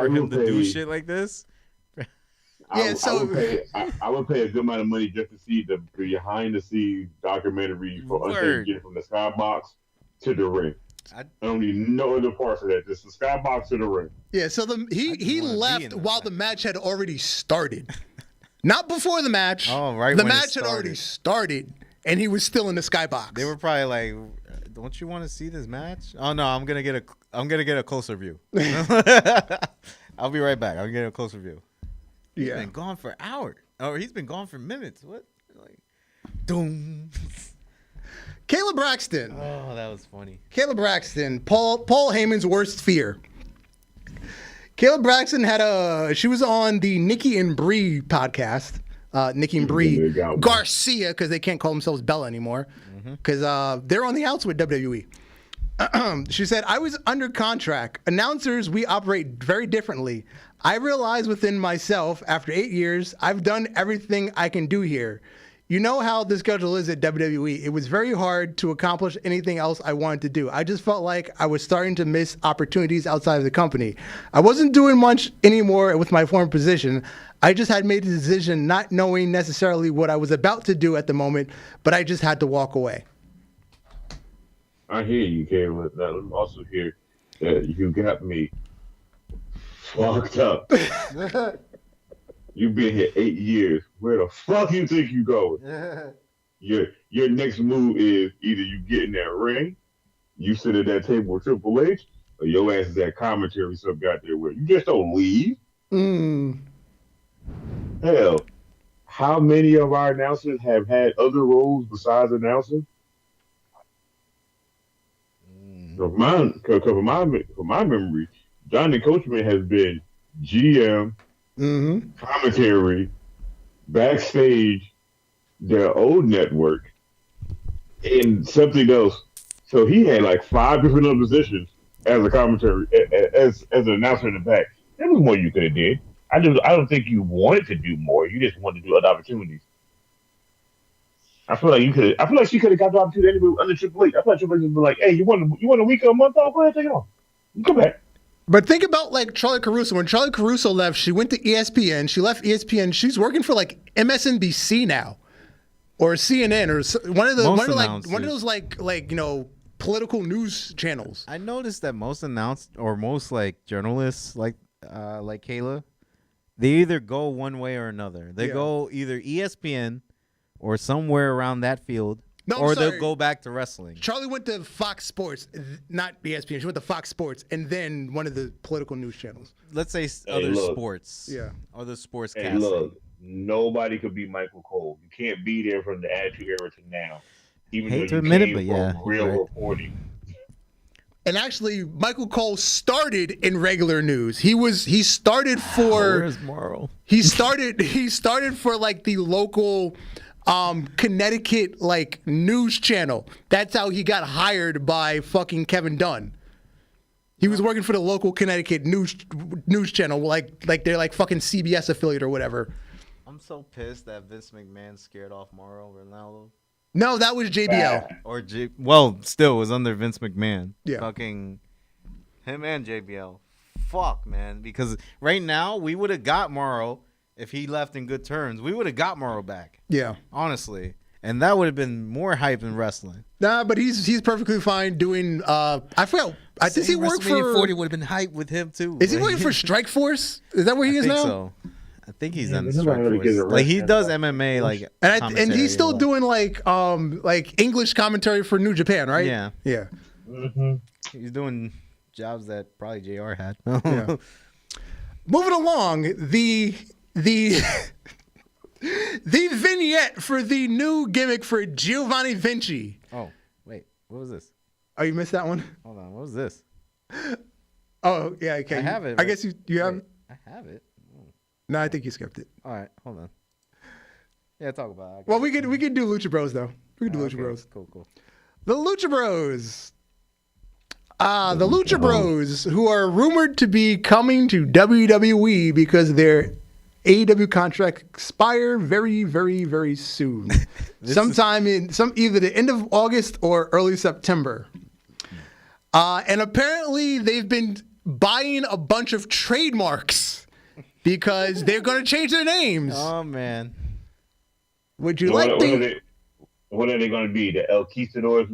him to do shit like this. Yeah, I would pay a good amount of money just to see the behind the scenes documentary for Undertaker getting from the skybox to the ring. I don't need no other parts of that. Just the skybox to the ring. Yeah, so he left while the match had already started. Not before the match. Oh, right. The match had already started, and he was still in the skybox. They were probably like, "Don't you want to see this match?" Oh no, I'm gonna get a closer view. I'll be right back. I'm getting a closer view. He's been gone for hours, or he's been gone for minutes. What? Like, doom. Kayla Braxton. Oh, that was funny. Kayla Braxton, Paul Heyman's worst fear. Kayla Braxton she was on the Nikki and Brie podcast Nikki and Brie Garcia, because they can't call themselves Bella anymore, because they're on the outs with WWE. She said, I was under contract. Announcers, we operate very differently. I realized within myself, after 8 years, I've done everything I can do here. You know how the schedule is at WWE. It was very hard to accomplish anything else I wanted to do. I just felt like I was starting to miss opportunities outside of the company. I wasn't doing much anymore with my former position. I just had made a decision not knowing necessarily what I was about to do at the moment, but I just had to walk away. I hear you, Caleb. Now, I'm also hear that you got me fucked up. You've been here 8 years. Where the fuck you think you going? Your next move is either you get in that ring, you sit at that table with Triple H, or your ass is at commentary some goddamn way. You just don't leave. Hell, how many of our announcers have had other roles besides announcing? For my memory, Johnny Coachman has been GM, commentary, backstage, their own network, and something else. So he had like 5 different other positions as a commentary, as an announcer in the back. There was more you could have did. I don't think you wanted to do more. You just wanted to do other opportunities. I feel like she could have got the opportunity anyway under Triple H. I feel like Triple H would be like, "Hey, you want a week or a month off? Go ahead, take it off. You come back." But think about like Charlie Caruso. When Charlie Caruso left, she went to ESPN. She left ESPN. She's working for like MSNBC now, or CNN, or one of those political news channels. I noticed that most like journalists like Kayla, they either go one way or another. They go either ESPN or somewhere around that field, they'll go back to wrestling. Charlie went to Fox Sports, not ESPN. She went to Fox Sports, and then one of the political news channels. Let's say other sports. Yeah. Other sports Hey, casting. look, nobody could be Michael Cole. You can't be there from the Attitude Era to now. Even Hate though to you admit it, came but yeah, from real right. reporting. And actually, Michael Cole started in regular news. He started for Where's Morrow? he started for like the local Connecticut like news channel. That's how he got hired by fucking Kevin Dunn. He was working for the local Connecticut news channel, like they're like fucking CBS affiliate or whatever. I'm so pissed that Vince McMahon scared off Morrow Ronaldo. No, that was JBL. Or still was under Vince McMahon. Yeah. Fucking him and JBL. Fuck, man. Because right now we would have got Morrow if he left in good terms. We would have got Morrow back. Yeah. Honestly. And that would have been more hype in wrestling. Nah, but he's perfectly fine doing I forgot. I think he worked for 40 would have been hype with him too. Is he working for Strike Force? Is that where he is now? So. I think he's on the nobody Strike really gives a Force. Like he rest does about MMA like And he's still doing. doing like English commentary for New Japan, right? Yeah. Yeah. Mm-hmm. He's doing jobs that probably JR had. Yeah. Moving along, the the vignette for the new gimmick for Giovanni Vinci. Oh, wait. What was this? Oh, you missed that one? Hold on. What was this? Oh, yeah, okay. I have it. I guess you have. I have it. No, I think you skipped it. All right. Hold on. Yeah, talk about it. Well, we could do Lucha Bros though. We could do Lucha Bros. Cool. The Lucha Bros. The Lucha Bros, who are rumored to be coming to WWE because their AEW contract expire very, very, very soon. Sometime in either the end of August or early September. And apparently they've been buying a bunch of trademarks because they're going to change their names. Oh man. Would you like to? What are they going to be? The El Conquistadors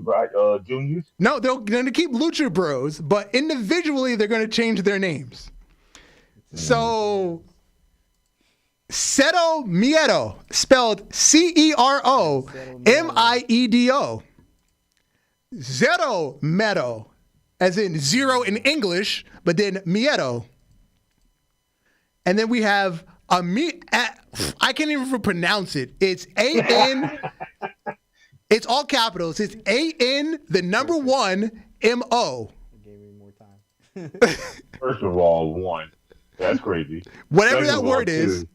Juniors? No, they're going to keep Lucha Bros, but individually they're going to change their names. So, Cero Miedo, spelled Ceromiedo. Zero Meadow, as in zero in English, but then Miedo. And then we have I can't even pronounce it. It's A-N. It's all capitals. It's A-N, the number 1, M-O. Gave me more time. First of all, 1. That's crazy. Whatever Second that of all, word is. 2.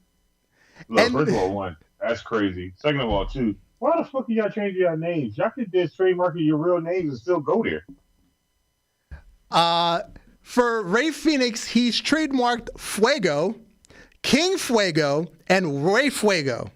Look, first of all, 1. That's crazy. Second of all, too, why the fuck y'all changing your names? Y'all could just trademark your real names and still go there. For Ray Phoenix, he's trademarked Fuego, King Fuego, and Ray Fuego.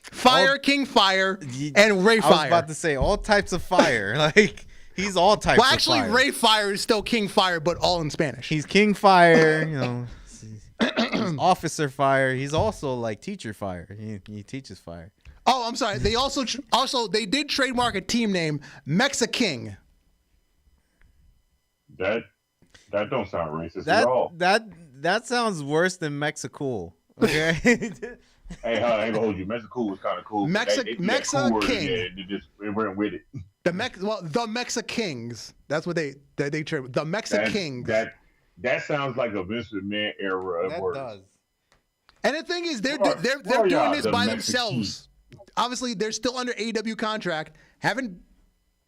Fire, King Fire, and Ray Fire. I was about to say all types of fire. Like he's all types of fire. Well, actually, Ray Fire is still King Fire, but all in Spanish. He's King Fire, you know. He's Officer Fire. He's also like Teacher Fire. He teaches fire. Oh, I'm sorry. They also they did trademark a team name, Mexa King. That don't sound racist at all. That sounds worse than Mexicool. Okay. Hey, I ain't gonna hold you. Mexico was kind of cool. Mexa King. Yeah, they went with it. The Mexa Kings. That's what they trade. The Mexa Kings. That sounds like a Vince McMahon era of words. Does. And the thing is, they're doing this by themselves. Obviously, they're still under AEW contract, haven't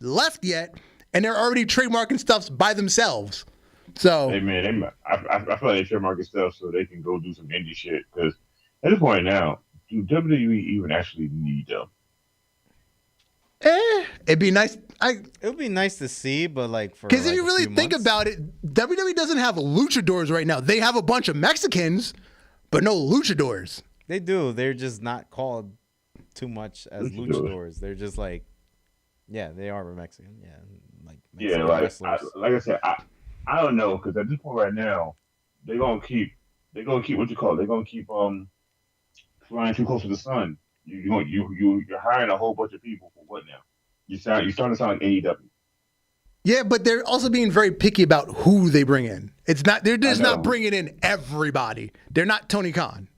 left yet, and they're already trademarking stuff by themselves. So, hey man, I feel like they trademarking stuff so they can go do some indie shit. Because at this point now, do WWE even actually need them? It'd be nice. It would be nice to see, but like for because if you really think about it, WWE doesn't have luchadors right now. They have a bunch of Mexicans, but no luchadors. They do. They're just not called too much as luchadors. They're just like, yeah, they are Mexican. Yeah, like Mexican wrestlers. Like I said, I don't know because at this point right now, they're gonna keep what you call it. They're gonna keep flying too close to the sun. You're hiring a whole bunch of people for what now? You're starting to sound like AEW. Yeah, but they're also being very picky about who they bring in. They're just not bringing in everybody. They're not Tony Khan.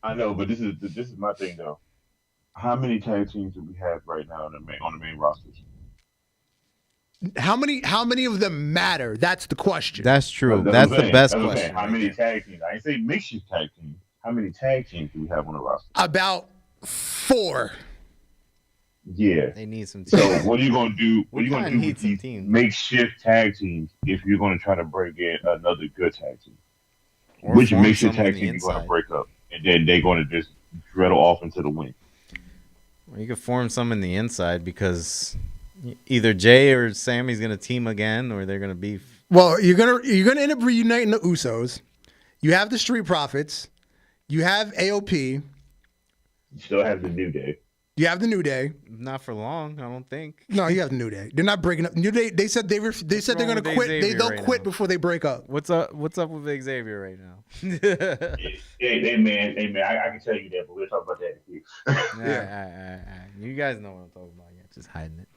I know, but this is my thing though. How many tag teams do we have right now on the main rosters? How many of them matter? That's the question. That's true. That's the best question. How many tag teams? I didn't say mixed tag teams. How many tag teams do we have on the roster? About 4. Yeah. They need some teams. So what are you going to do? What are you going to do with these makeshift tag teams if you're going to try to bring in another good tag team? Which makeshift tag team you're going to break up? And then they're going to just dreidel off into the wind. Well, you could form some in the inside because either Jay or Sammy's going to team again or they're going to beef. Well, you're gonna end up reuniting the Usos. You have the Street Profits. You have AOP. You still have the New Day. You have the New Day. Not for long, I don't think. No, you have the New Day. They're not breaking up. New Day. They said they're going to quit. They'll quit before they break up. What's up with Xavier right now? hey man, I can tell you that, but we'll talk about that in here. You guys know what I'm talking about. Yeah, just hiding it.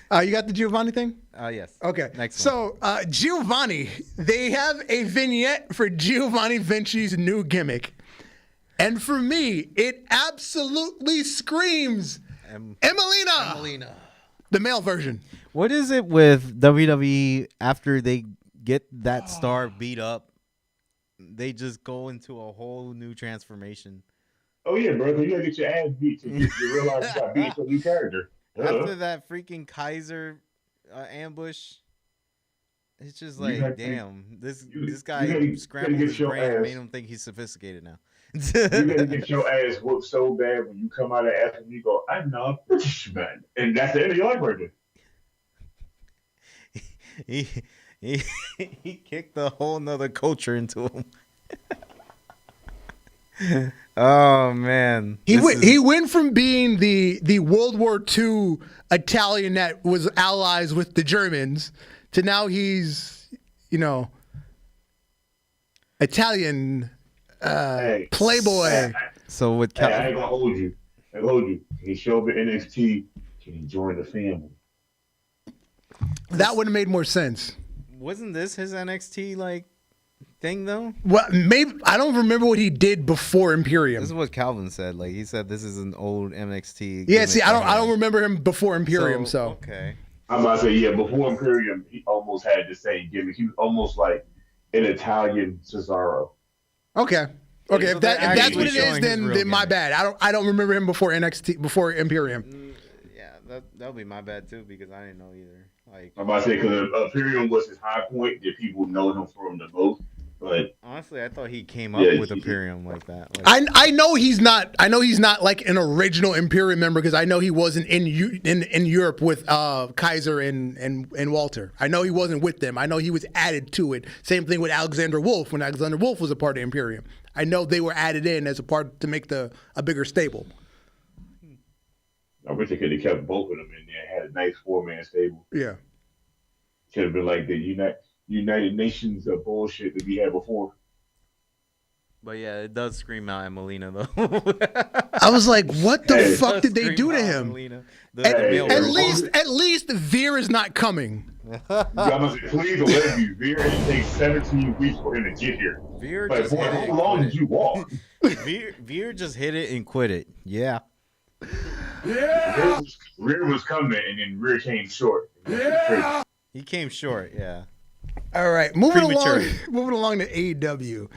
Yeah. You got the Giovanni thing? Yes. Okay. Next one. So Giovanni, they have a vignette for Giovanni Vinci's new gimmick. And for me, it absolutely screams Emelina. The male version. What is it with WWE after they get that star beat up? They just go into a whole new transformation. Oh, yeah, bro. You got to get your ass beat to realize you got beat to a new character. After that freaking Kaiser ambush, it's just like, damn, this guy scrambled his brain and made him think he's sophisticated now. You gotta get your ass whooped so bad when you come out of after you go, I'm not a British man. And that's the end of your life right there. He kicked a whole nother culture into him. Oh man. He went from being the World War II Italian that was allies with the Germans to now he's, Italian playboy. So with I ain't gonna hold you. He showed up at NXT. Can he join the family? That would have made more sense. Wasn't this his NXT thing though? Well, maybe I don't remember what he did before Imperium. This is what Calvin said. Like he said, this is an old NXT. Yeah, see, I don't remember him before Imperium. So okay. I'm about to say before Imperium, he almost had the same gimmick. He was almost like an Italian Cesaro. Okay. So if that's what it is, then my bad. I don't remember him before NXT, before Imperium. Yeah, that'll be my bad too because I didn't know either. I'm about to say because Imperium was his high point that people know him from the most. But Honestly, I thought he came up Yeah, with he- Imperium like that. Like, I know he's not. I know he's not like an original Imperium member because I know he wasn't in Europe with Kaiser and Walter. I know he wasn't with them. I know he was added to it. Same thing with Alexander Wolf when Alexander Wolf was a part of Imperium. I know they were added in as a part to make a bigger stable. I wish they could have kept both of them in there. Had a nice 4-man stable. Yeah. Could have been like the United Nations of bullshit that we had before. but yeah, it does scream out at Molina though. I was like, what the Hey. fuck did they Scream do to out him? Molina. Hey, male At version. at least Veer is not coming. I must say, please don't let me. Veer, it takes 17 weeks for him to get here. Veer Like, just boy, hit it how and long quit did you walk? it. Veer just hit it and quit it. Yeah. Rear was coming, and then Rear came short. Yeah. He came short, yeah. All right, moving along. Prematurely. Moving along to AEW.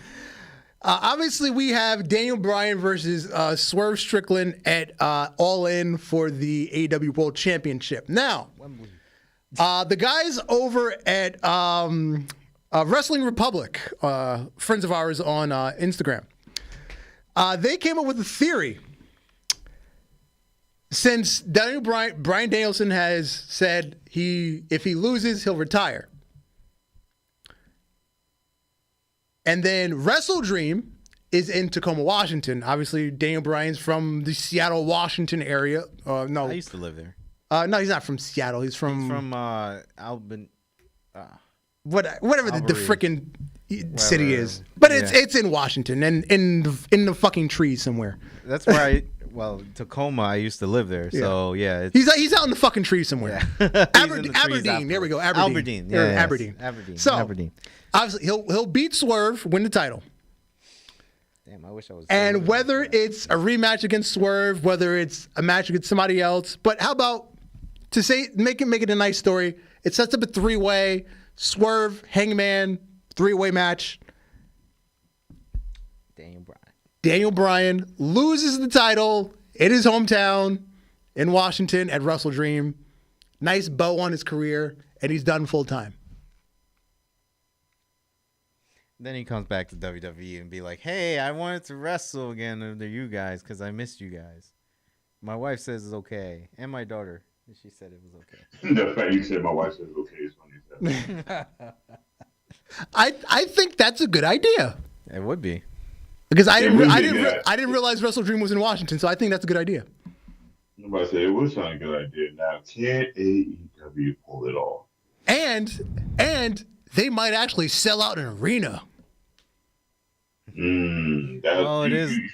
Obviously, we have Daniel Bryan versus Swerve Strickland at All In for the AEW World Championship. Now, the guys over at Wrestling Republic, friends of ours on Instagram, they came up with a theory. Since Brian Danielson has said if he loses, he'll retire. And then Wrestle Dream is in Tacoma, Washington. Obviously, Daniel Bryan's from the Seattle, Washington area. No, I used to live there. no, he's not from Seattle. He's from Albany. whatever the Albury. frickin' city is. But it's in Washington and in the fucking trees somewhere. That's where Tacoma, I used to live there. So, yeah. He's out in the fucking trees somewhere. He's in the trees Aberdeen. There we go. Aberdeen. Yeah, Yeah, Aberdeen. Aberdeen. So Aberdeen. obviously he'll beat Swerve, win the title. Damn, I wish I was. And whether it's a rematch against Swerve, whether it's a match against somebody else, but how about make it a nice story? It sets up a 3-way Swerve Hangman 3-way match. Daniel Bryan loses the title in his hometown in Washington at Wrestle Dream. Nice bow on his career, and he's done full time. Then he comes back to WWE and be like, "Hey, I wanted to wrestle again under you guys because I missed you guys. My wife says it's okay, and my daughter, she said it was okay." The fact you said my wife said okay is funny. I think that's a good idea It would be. because I It would be, didn't realize Wrestle Dream was in Washington, so I think that's a good idea. Nobody said it was not a good idea. Now, can AEW pull it off? And they might actually sell out an arena. Well, it is. You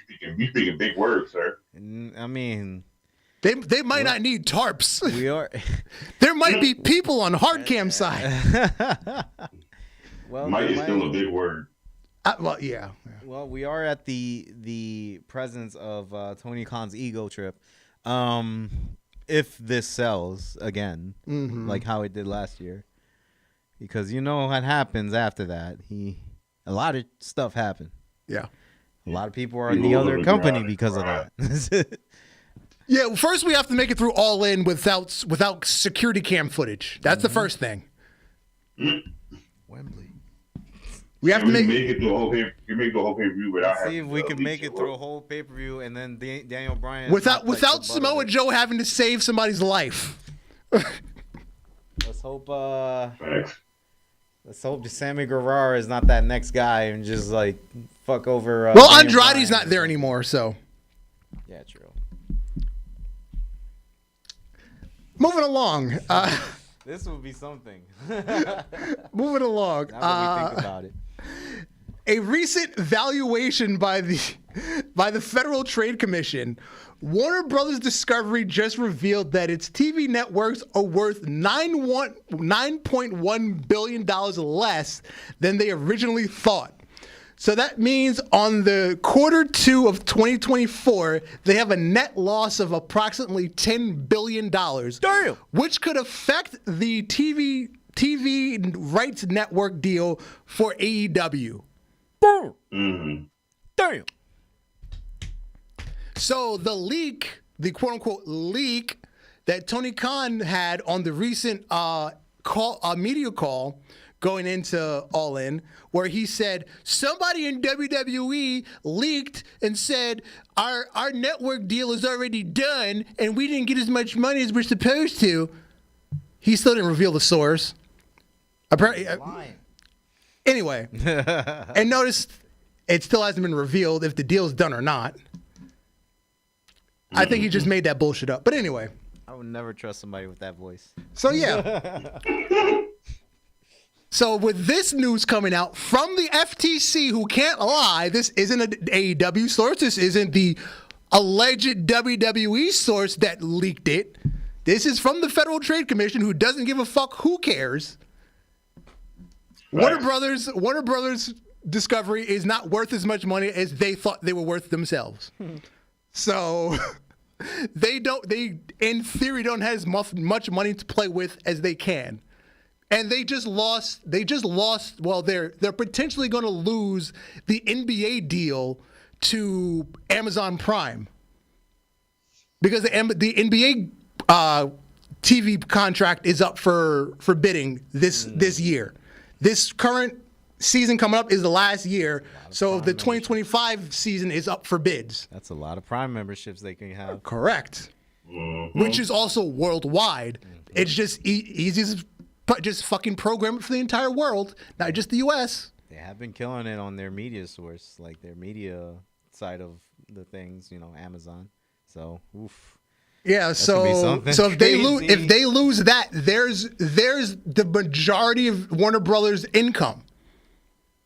speaking big words, sir. I mean, They might not need tarps. we are. There might be people on hard cam side. Well, Might is they still a big word. Well, yeah. Well, we are at the presence of Tony Khan's ego trip. If this sells again, like how it did last year, because you know what happens after that. A lot of stuff happened. Yeah. A lot of people are in the other company because of that. Yeah, well, first we have to make it through All In without security cam footage. That's the first thing. Wembley. We have to make it through the whole pay. You make the whole pay per view without See if having we to can make leak it through a whole pay per view, and then Daniel Bryan without Samoa Joe having to save somebody's life. Let's hope. Facts. Let's hope Sammy Guevara is not that next guy and just like fuck over. Well, Daniel Andrade's Bryan. not there anymore, so Yeah, true. moving along. This would be something. Moving along. Now that we think about it. A recent valuation by the Federal Trade Commission, Warner Brothers Discovery just revealed that its TV networks are worth $9.1 billion less than they originally thought. So that means on the Q2 of 2024, they have a net loss of approximately $10 billion. Damn. Which could affect the TV rights network deal for AEW. Damn. So the leak, the quote unquote leak that Tony Khan had on the recent media call going into All In, where he said somebody in WWE leaked and said our network deal is already done and we didn't get as much money as we're supposed to. He still didn't reveal the source. Anyway, and notice it still hasn't been revealed if the deal's done or not. I think he just made that bullshit up. But anyway. I would never trust somebody with that voice. So, yeah. So, with this news coming out from the FTC, who can't lie, this isn't an AEW source. This isn't the alleged WWE source that leaked it. This is from the Federal Trade Commission, who doesn't give a fuck who cares. Right. Warner Brothers Discovery is not worth as much money as they thought they were worth themselves. So they in theory don't have as much money to play with as they can. And they just lost, well, they're potentially going to lose the NBA deal to Amazon Prime. Because the NBA TV contract is up for bidding this year. This current season coming up is the last year, so the 2025 season is up for bids. That's a lot of Prime memberships they can have. Correct. Which is also worldwide. It's just easy to just fucking program it for the entire world, not just the U.S. They have been killing it on their media source, like their media side of the things, Amazon. So, oof. Yeah, so if they lose that, there's the majority of Warner Brothers' income.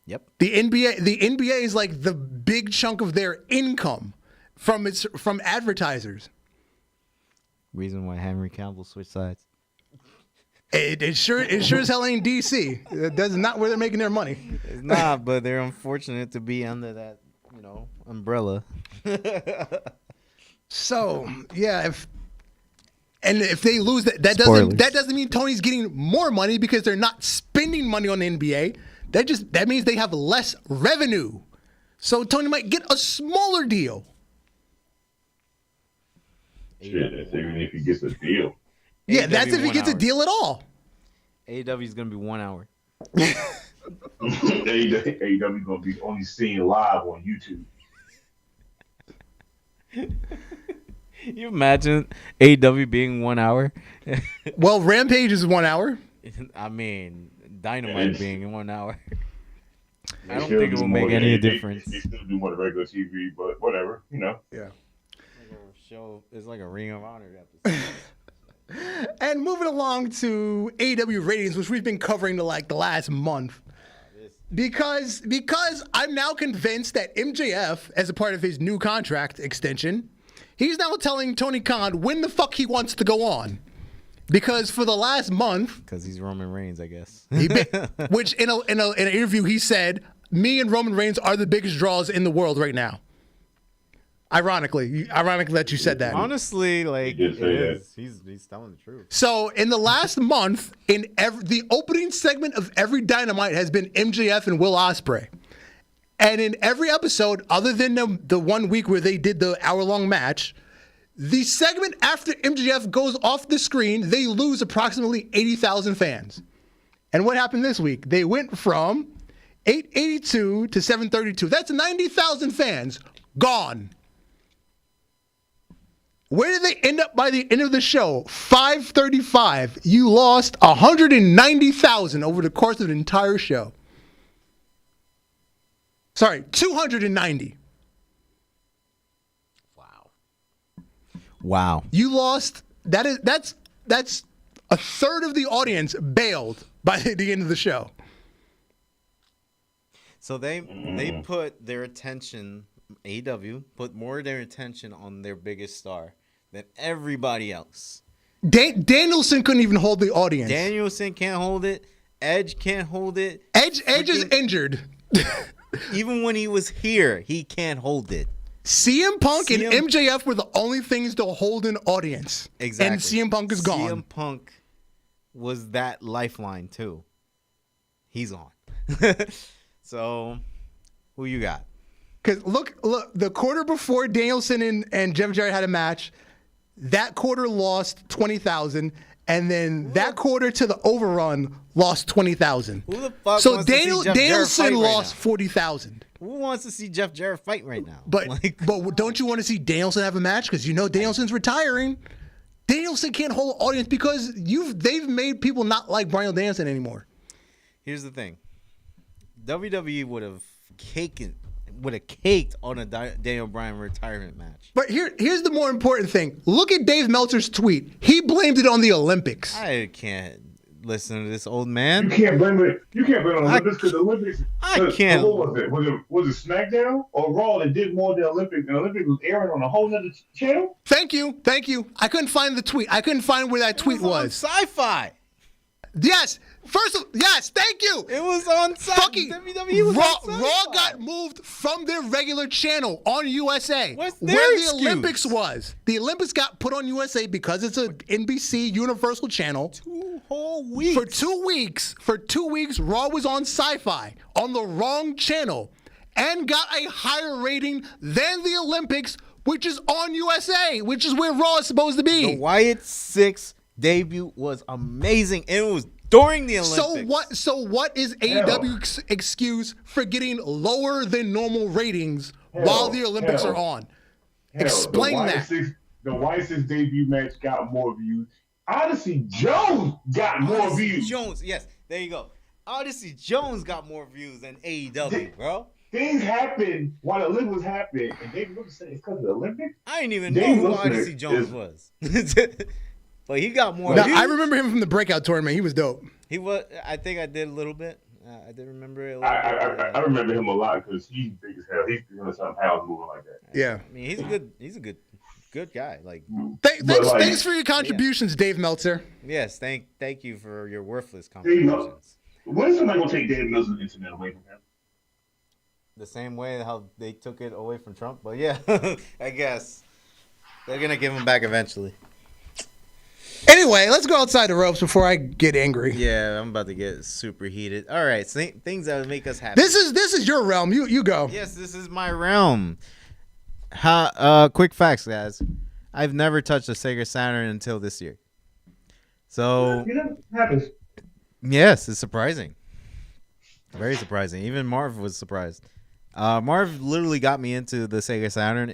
Yep. The NBA is like the big chunk of their income from advertisers. Reason why Henry Cavill switched sides. It sure as hell ain't DC. That's not where they're making their money. It's not, but they're unfortunate to be under that, umbrella. So yeah, if they lose that doesn't mean Tony's getting more money because they're not spending money on the NBA. That means they have less revenue. So Tony might get a smaller deal. Shit, that's even if he gets a deal. Yeah, that's if he gets a deal at all. AEW is gonna be 1 hour. AEW gonna be only seen live on YouTube. You imagine AEW being 1 hour? Well, Rampage is 1 hour. I mean, Dynamite being in 1 hour. I don't think it will make any difference. They still do more than regular TV, but whatever, Yeah. It's like a Ring of Honor episode. And moving along to AEW ratings, which we've been covering the last month. Because I'm now convinced that MJF, as a part of his new contract extension, he's now telling Tony Khan when the fuck he wants to go on. Because for the last month, because he's Roman Reigns, I guess. Which in an interview he said, me and Roman Reigns are the biggest draws in the world right now. Ironically that you said that. Honestly, he's telling the truth. So in the last month, the opening segment of every Dynamite has been MJF and Will Ospreay. And in every episode, other than the 1 week where they did the hour-long match, the segment after MJF goes off the screen, they lose approximately 80,000 fans. And what happened this week? They went from 882 to 732. That's 90,000 fans gone. Where did they end up by the end of the show? 535. You lost 190,000 over the course of the entire show. Sorry, 290. Wow. You lost. That's a third of the audience bailed by the end of the show. So they put their attention, AEW put more of their attention on their biggest star than everybody else. Danielson couldn't even hold the audience. Danielson can't hold it. Edge can't hold it. Edge is injured. Even when he was here, he can't hold it. CM Punk and MJF were the only things to hold an audience. Exactly. And CM Punk is gone. CM Punk was that lifeline too. He's on. So, who you got? Because look, the quarter before Danielson and Jeff Jarrett had a match, that quarter lost 20,000. and then that quarter to the overrun lost 20,000. Who the fuck So wants to see Jeff Jarrett Danielson fight right lost now? 40,000. Who wants to see Jeff Jarrett fight right now? But don't you want to see Danielson have a match? Because Danielson's retiring. Danielson can't hold an audience because they've made people not like Bryan Danielson anymore. Here's the thing. WWE would have caked on a Daniel Bryan retirement match. But here's the more important thing. Look at Dave Meltzer's tweet. He blamed it on the Olympics. I can't listen to this old man. You can't blame it. You can't blame it on Olympics because the Olympics. I can't. What was it? Was it SmackDown or Raw that did more than the Olympics? The Olympics was airing on a whole other channel. Thank you. I couldn't find the tweet. I couldn't find where that tweet was. Sci-fi. Yes. Yes, thank you. It was on Fucking WWE was on Sci-Fi. Raw got moved from their regular channel on USA. What's their where excuse? the Olympics was. The Olympics got put on USA because it's an NBC Universal channel. 2 whole weeks. For 2 weeks, Raw was on Sci-Fi on the wrong channel and got a higher rating than the Olympics, which is on USA, which is where Raw is supposed to be. The Wyatt 6 debut was amazing, and it was during the Olympics. So what is AEW's excuse for getting lower than normal ratings while the Olympics are on? Explain that. The Wyatt 6 debut match got more views. Odyssey Jones got more views. Jones, yes, there you go. Odyssey Jones got more views than AEW, bro. Things happened while the Olympics was happening, and David Wilson said it's because of the Olympics. I didn't even know who Odyssey Jones was. But he got more views. I remember him from the breakout tournament. He was dope. He was. I think I did a little bit. I did remember it a little bit. I remember him a lot because he's big as hell. He's 300-something pounds moving like that. Yeah. I mean, he's a good guy. Like, thanks for your contributions, Dave Meltzer. yes, thank you for your worthless contributions. When is somebody gonna take Dave Meltzer's internet away from him? The same way how they took it away from Trump, but yeah, I guess they're gonna give him back eventually. Anyway, let's go outside the ropes before I get angry. Yeah, I'm about to get super heated. All right, things that would make us happy. This is your realm. You go. Yes, this is my realm. Quick facts, guys. I've never touched a Sega Saturn until this year. So, It happens. yes, it's surprising. Very surprising. Even Marv was surprised. Marv literally got me into the Sega Saturn,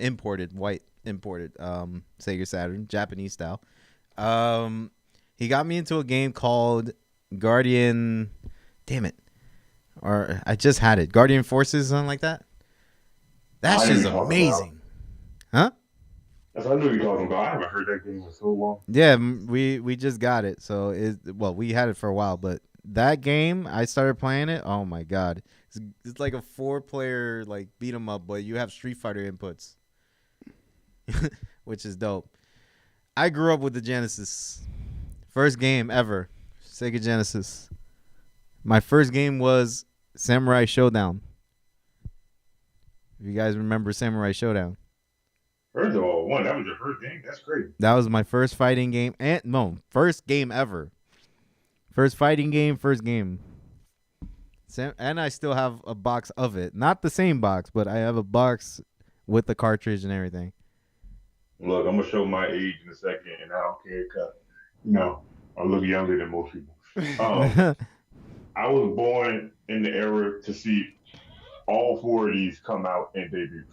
white imported Sega Saturn, Japanese style. He got me into a game called Guardian. Damn it. Or I just had it. Guardian Forces, something like that. That shit's amazing. Huh? That's what I knew you were talking about. I haven't heard that game in so long. Yeah, we just got it. So we had it for a while, but that game, I started playing it. Oh my god. It's like a 4-player like beat 'em up, but you have Street Fighter inputs. Which is dope. I grew up with the Genesis. First game ever. Sega Genesis. My first game was Samurai Showdown. If you guys remember Samurai Showdown. First of all, that was your first game? That's crazy. That was my first fighting game. First game ever. First fighting game, first game. And I still have a box of it. Not the same box, but I have a box with the cartridge and everything. Look, I'm going to show my age in a second, and I don't care because, I look younger than most people. I was born in the era to see all 4 of these come out and debut.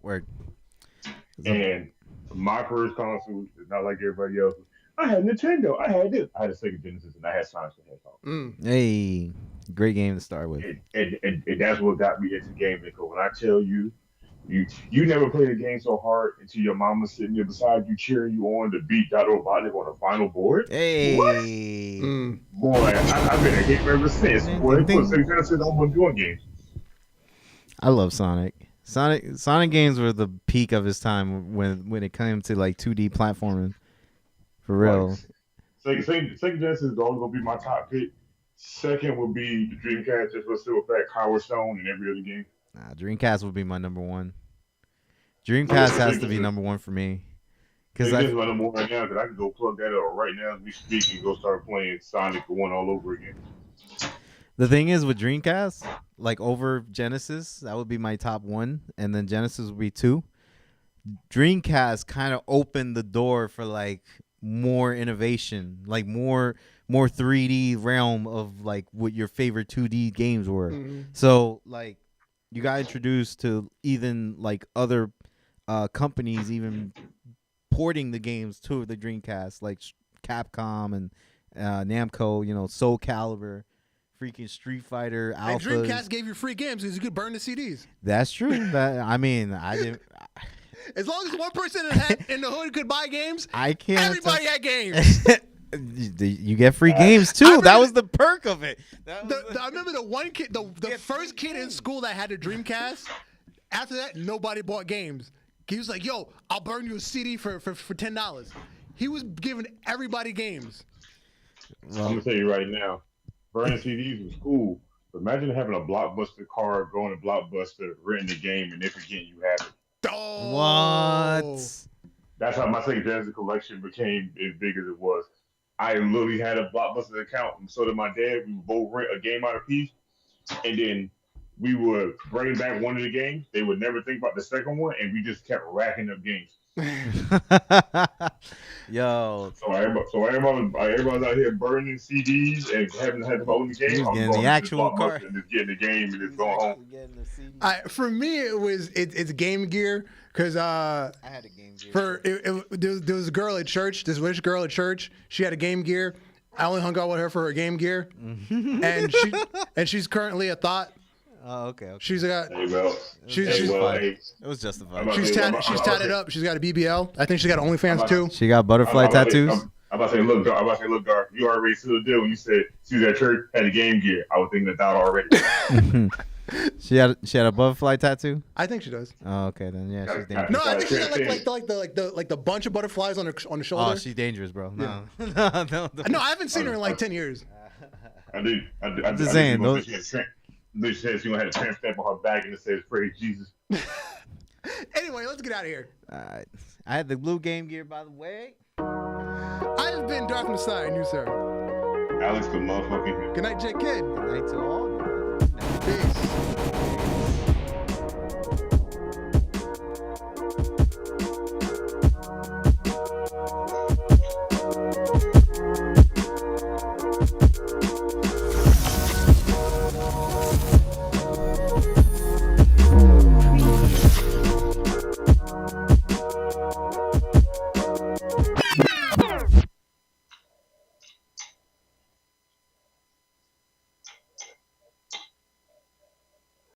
Word. And my first console is not like everybody else's. I had Nintendo. I had this. I had a Sega Genesis, and I had Sonic the Hedgehog. Hey, great game to start with. And that's what got me into gaming. Because when I tell you, you never played a game so hard until your mama's sitting there beside you cheering you on to beat Dr. Robotnik on the final board. Hey. What? Boy, I've been a gamer ever since. Boy, they put Sega Genesis on doing games. I love Sonic. Sonic games were the peak of his time when it came to like 2D platforming. For real. Sega Genesis is always going to be my top pick. Second would be the Dreamcast, just for still fact, Power Stone and every other game. Nah, Dreamcast would be my number one. Dreamcast has to be number one for me. Because my number one right now, because I can go plug that up right now as we speak and go start playing Sonic 1 all over again. The thing is with Dreamcast, like over Genesis, that would be my top one, and then Genesis would be 2. Dreamcast kind of opened the door for like more innovation, like more 3D realm of like what your favorite 2D games were. So like you got introduced to even like other companies even porting the games to the Dreamcast, like Capcom and Namco, Soul Calibur, freaking Street Fighter, And Alpha. Dreamcast gave you free games because you could burn the CDs. That's true. I didn't. As long as one person in the hood could buy games, I can't. everybody had games. You get free games too. That was the perk of it. I remember the one kid, the first kid in school that had a Dreamcast. After that, nobody bought games. He was like, "Yo, I'll burn you a CD for $10." He was giving everybody games. I'm gonna tell you right now, burning CDs was cool. But imagine having a Blockbuster card, going to Blockbuster, renting the game, and they forget you have it. Oh. What? That's how my Sega Genesis collection became as big as it was. I literally had a Blockbuster account, and so did my dad. We would both rent a game out of piece, and then we would bring back one of the games. They would never think about the second one, and we just kept racking up games. Yo. So everybody's out here burning CDs and haven't had to own the game. He's I'm getting going the to actual Blockbuster card. and just getting the game and just going home. For me, it's Game Gear because I had a Game Gear. There was a girl at church, this rich girl at church. She had a Game Gear. I only hung out with her for her Game Gear, and she's currently a thought. Oh, okay. She's got. Hey, well, She's It was justified. she's tatted up. She's got a BBL. I think she's got OnlyFans too. She got butterfly tattoos. I'm about to say, look, Gar, you already sealed the deal when you said she was at church, had a Game Gear. I was thinking of that already. She had a butterfly tattoo. I think she does. Oh, okay, then yeah, she's dangerous. No, I think she got like the bunch of butterflies on the shoulder. Oh, she's dangerous, bro. No, no. No, I haven't seen her in like 10 years. I'm just saying, She said she gonna have a tramp stamp on her back and it says "Praise Jesus." Anyway, let's get out of here. I had the blue Game Gear, by the way. I have been Dark Messiah, and you, sir. Alex, the motherfucking. Good night, J Kid. Good night to all. Peace.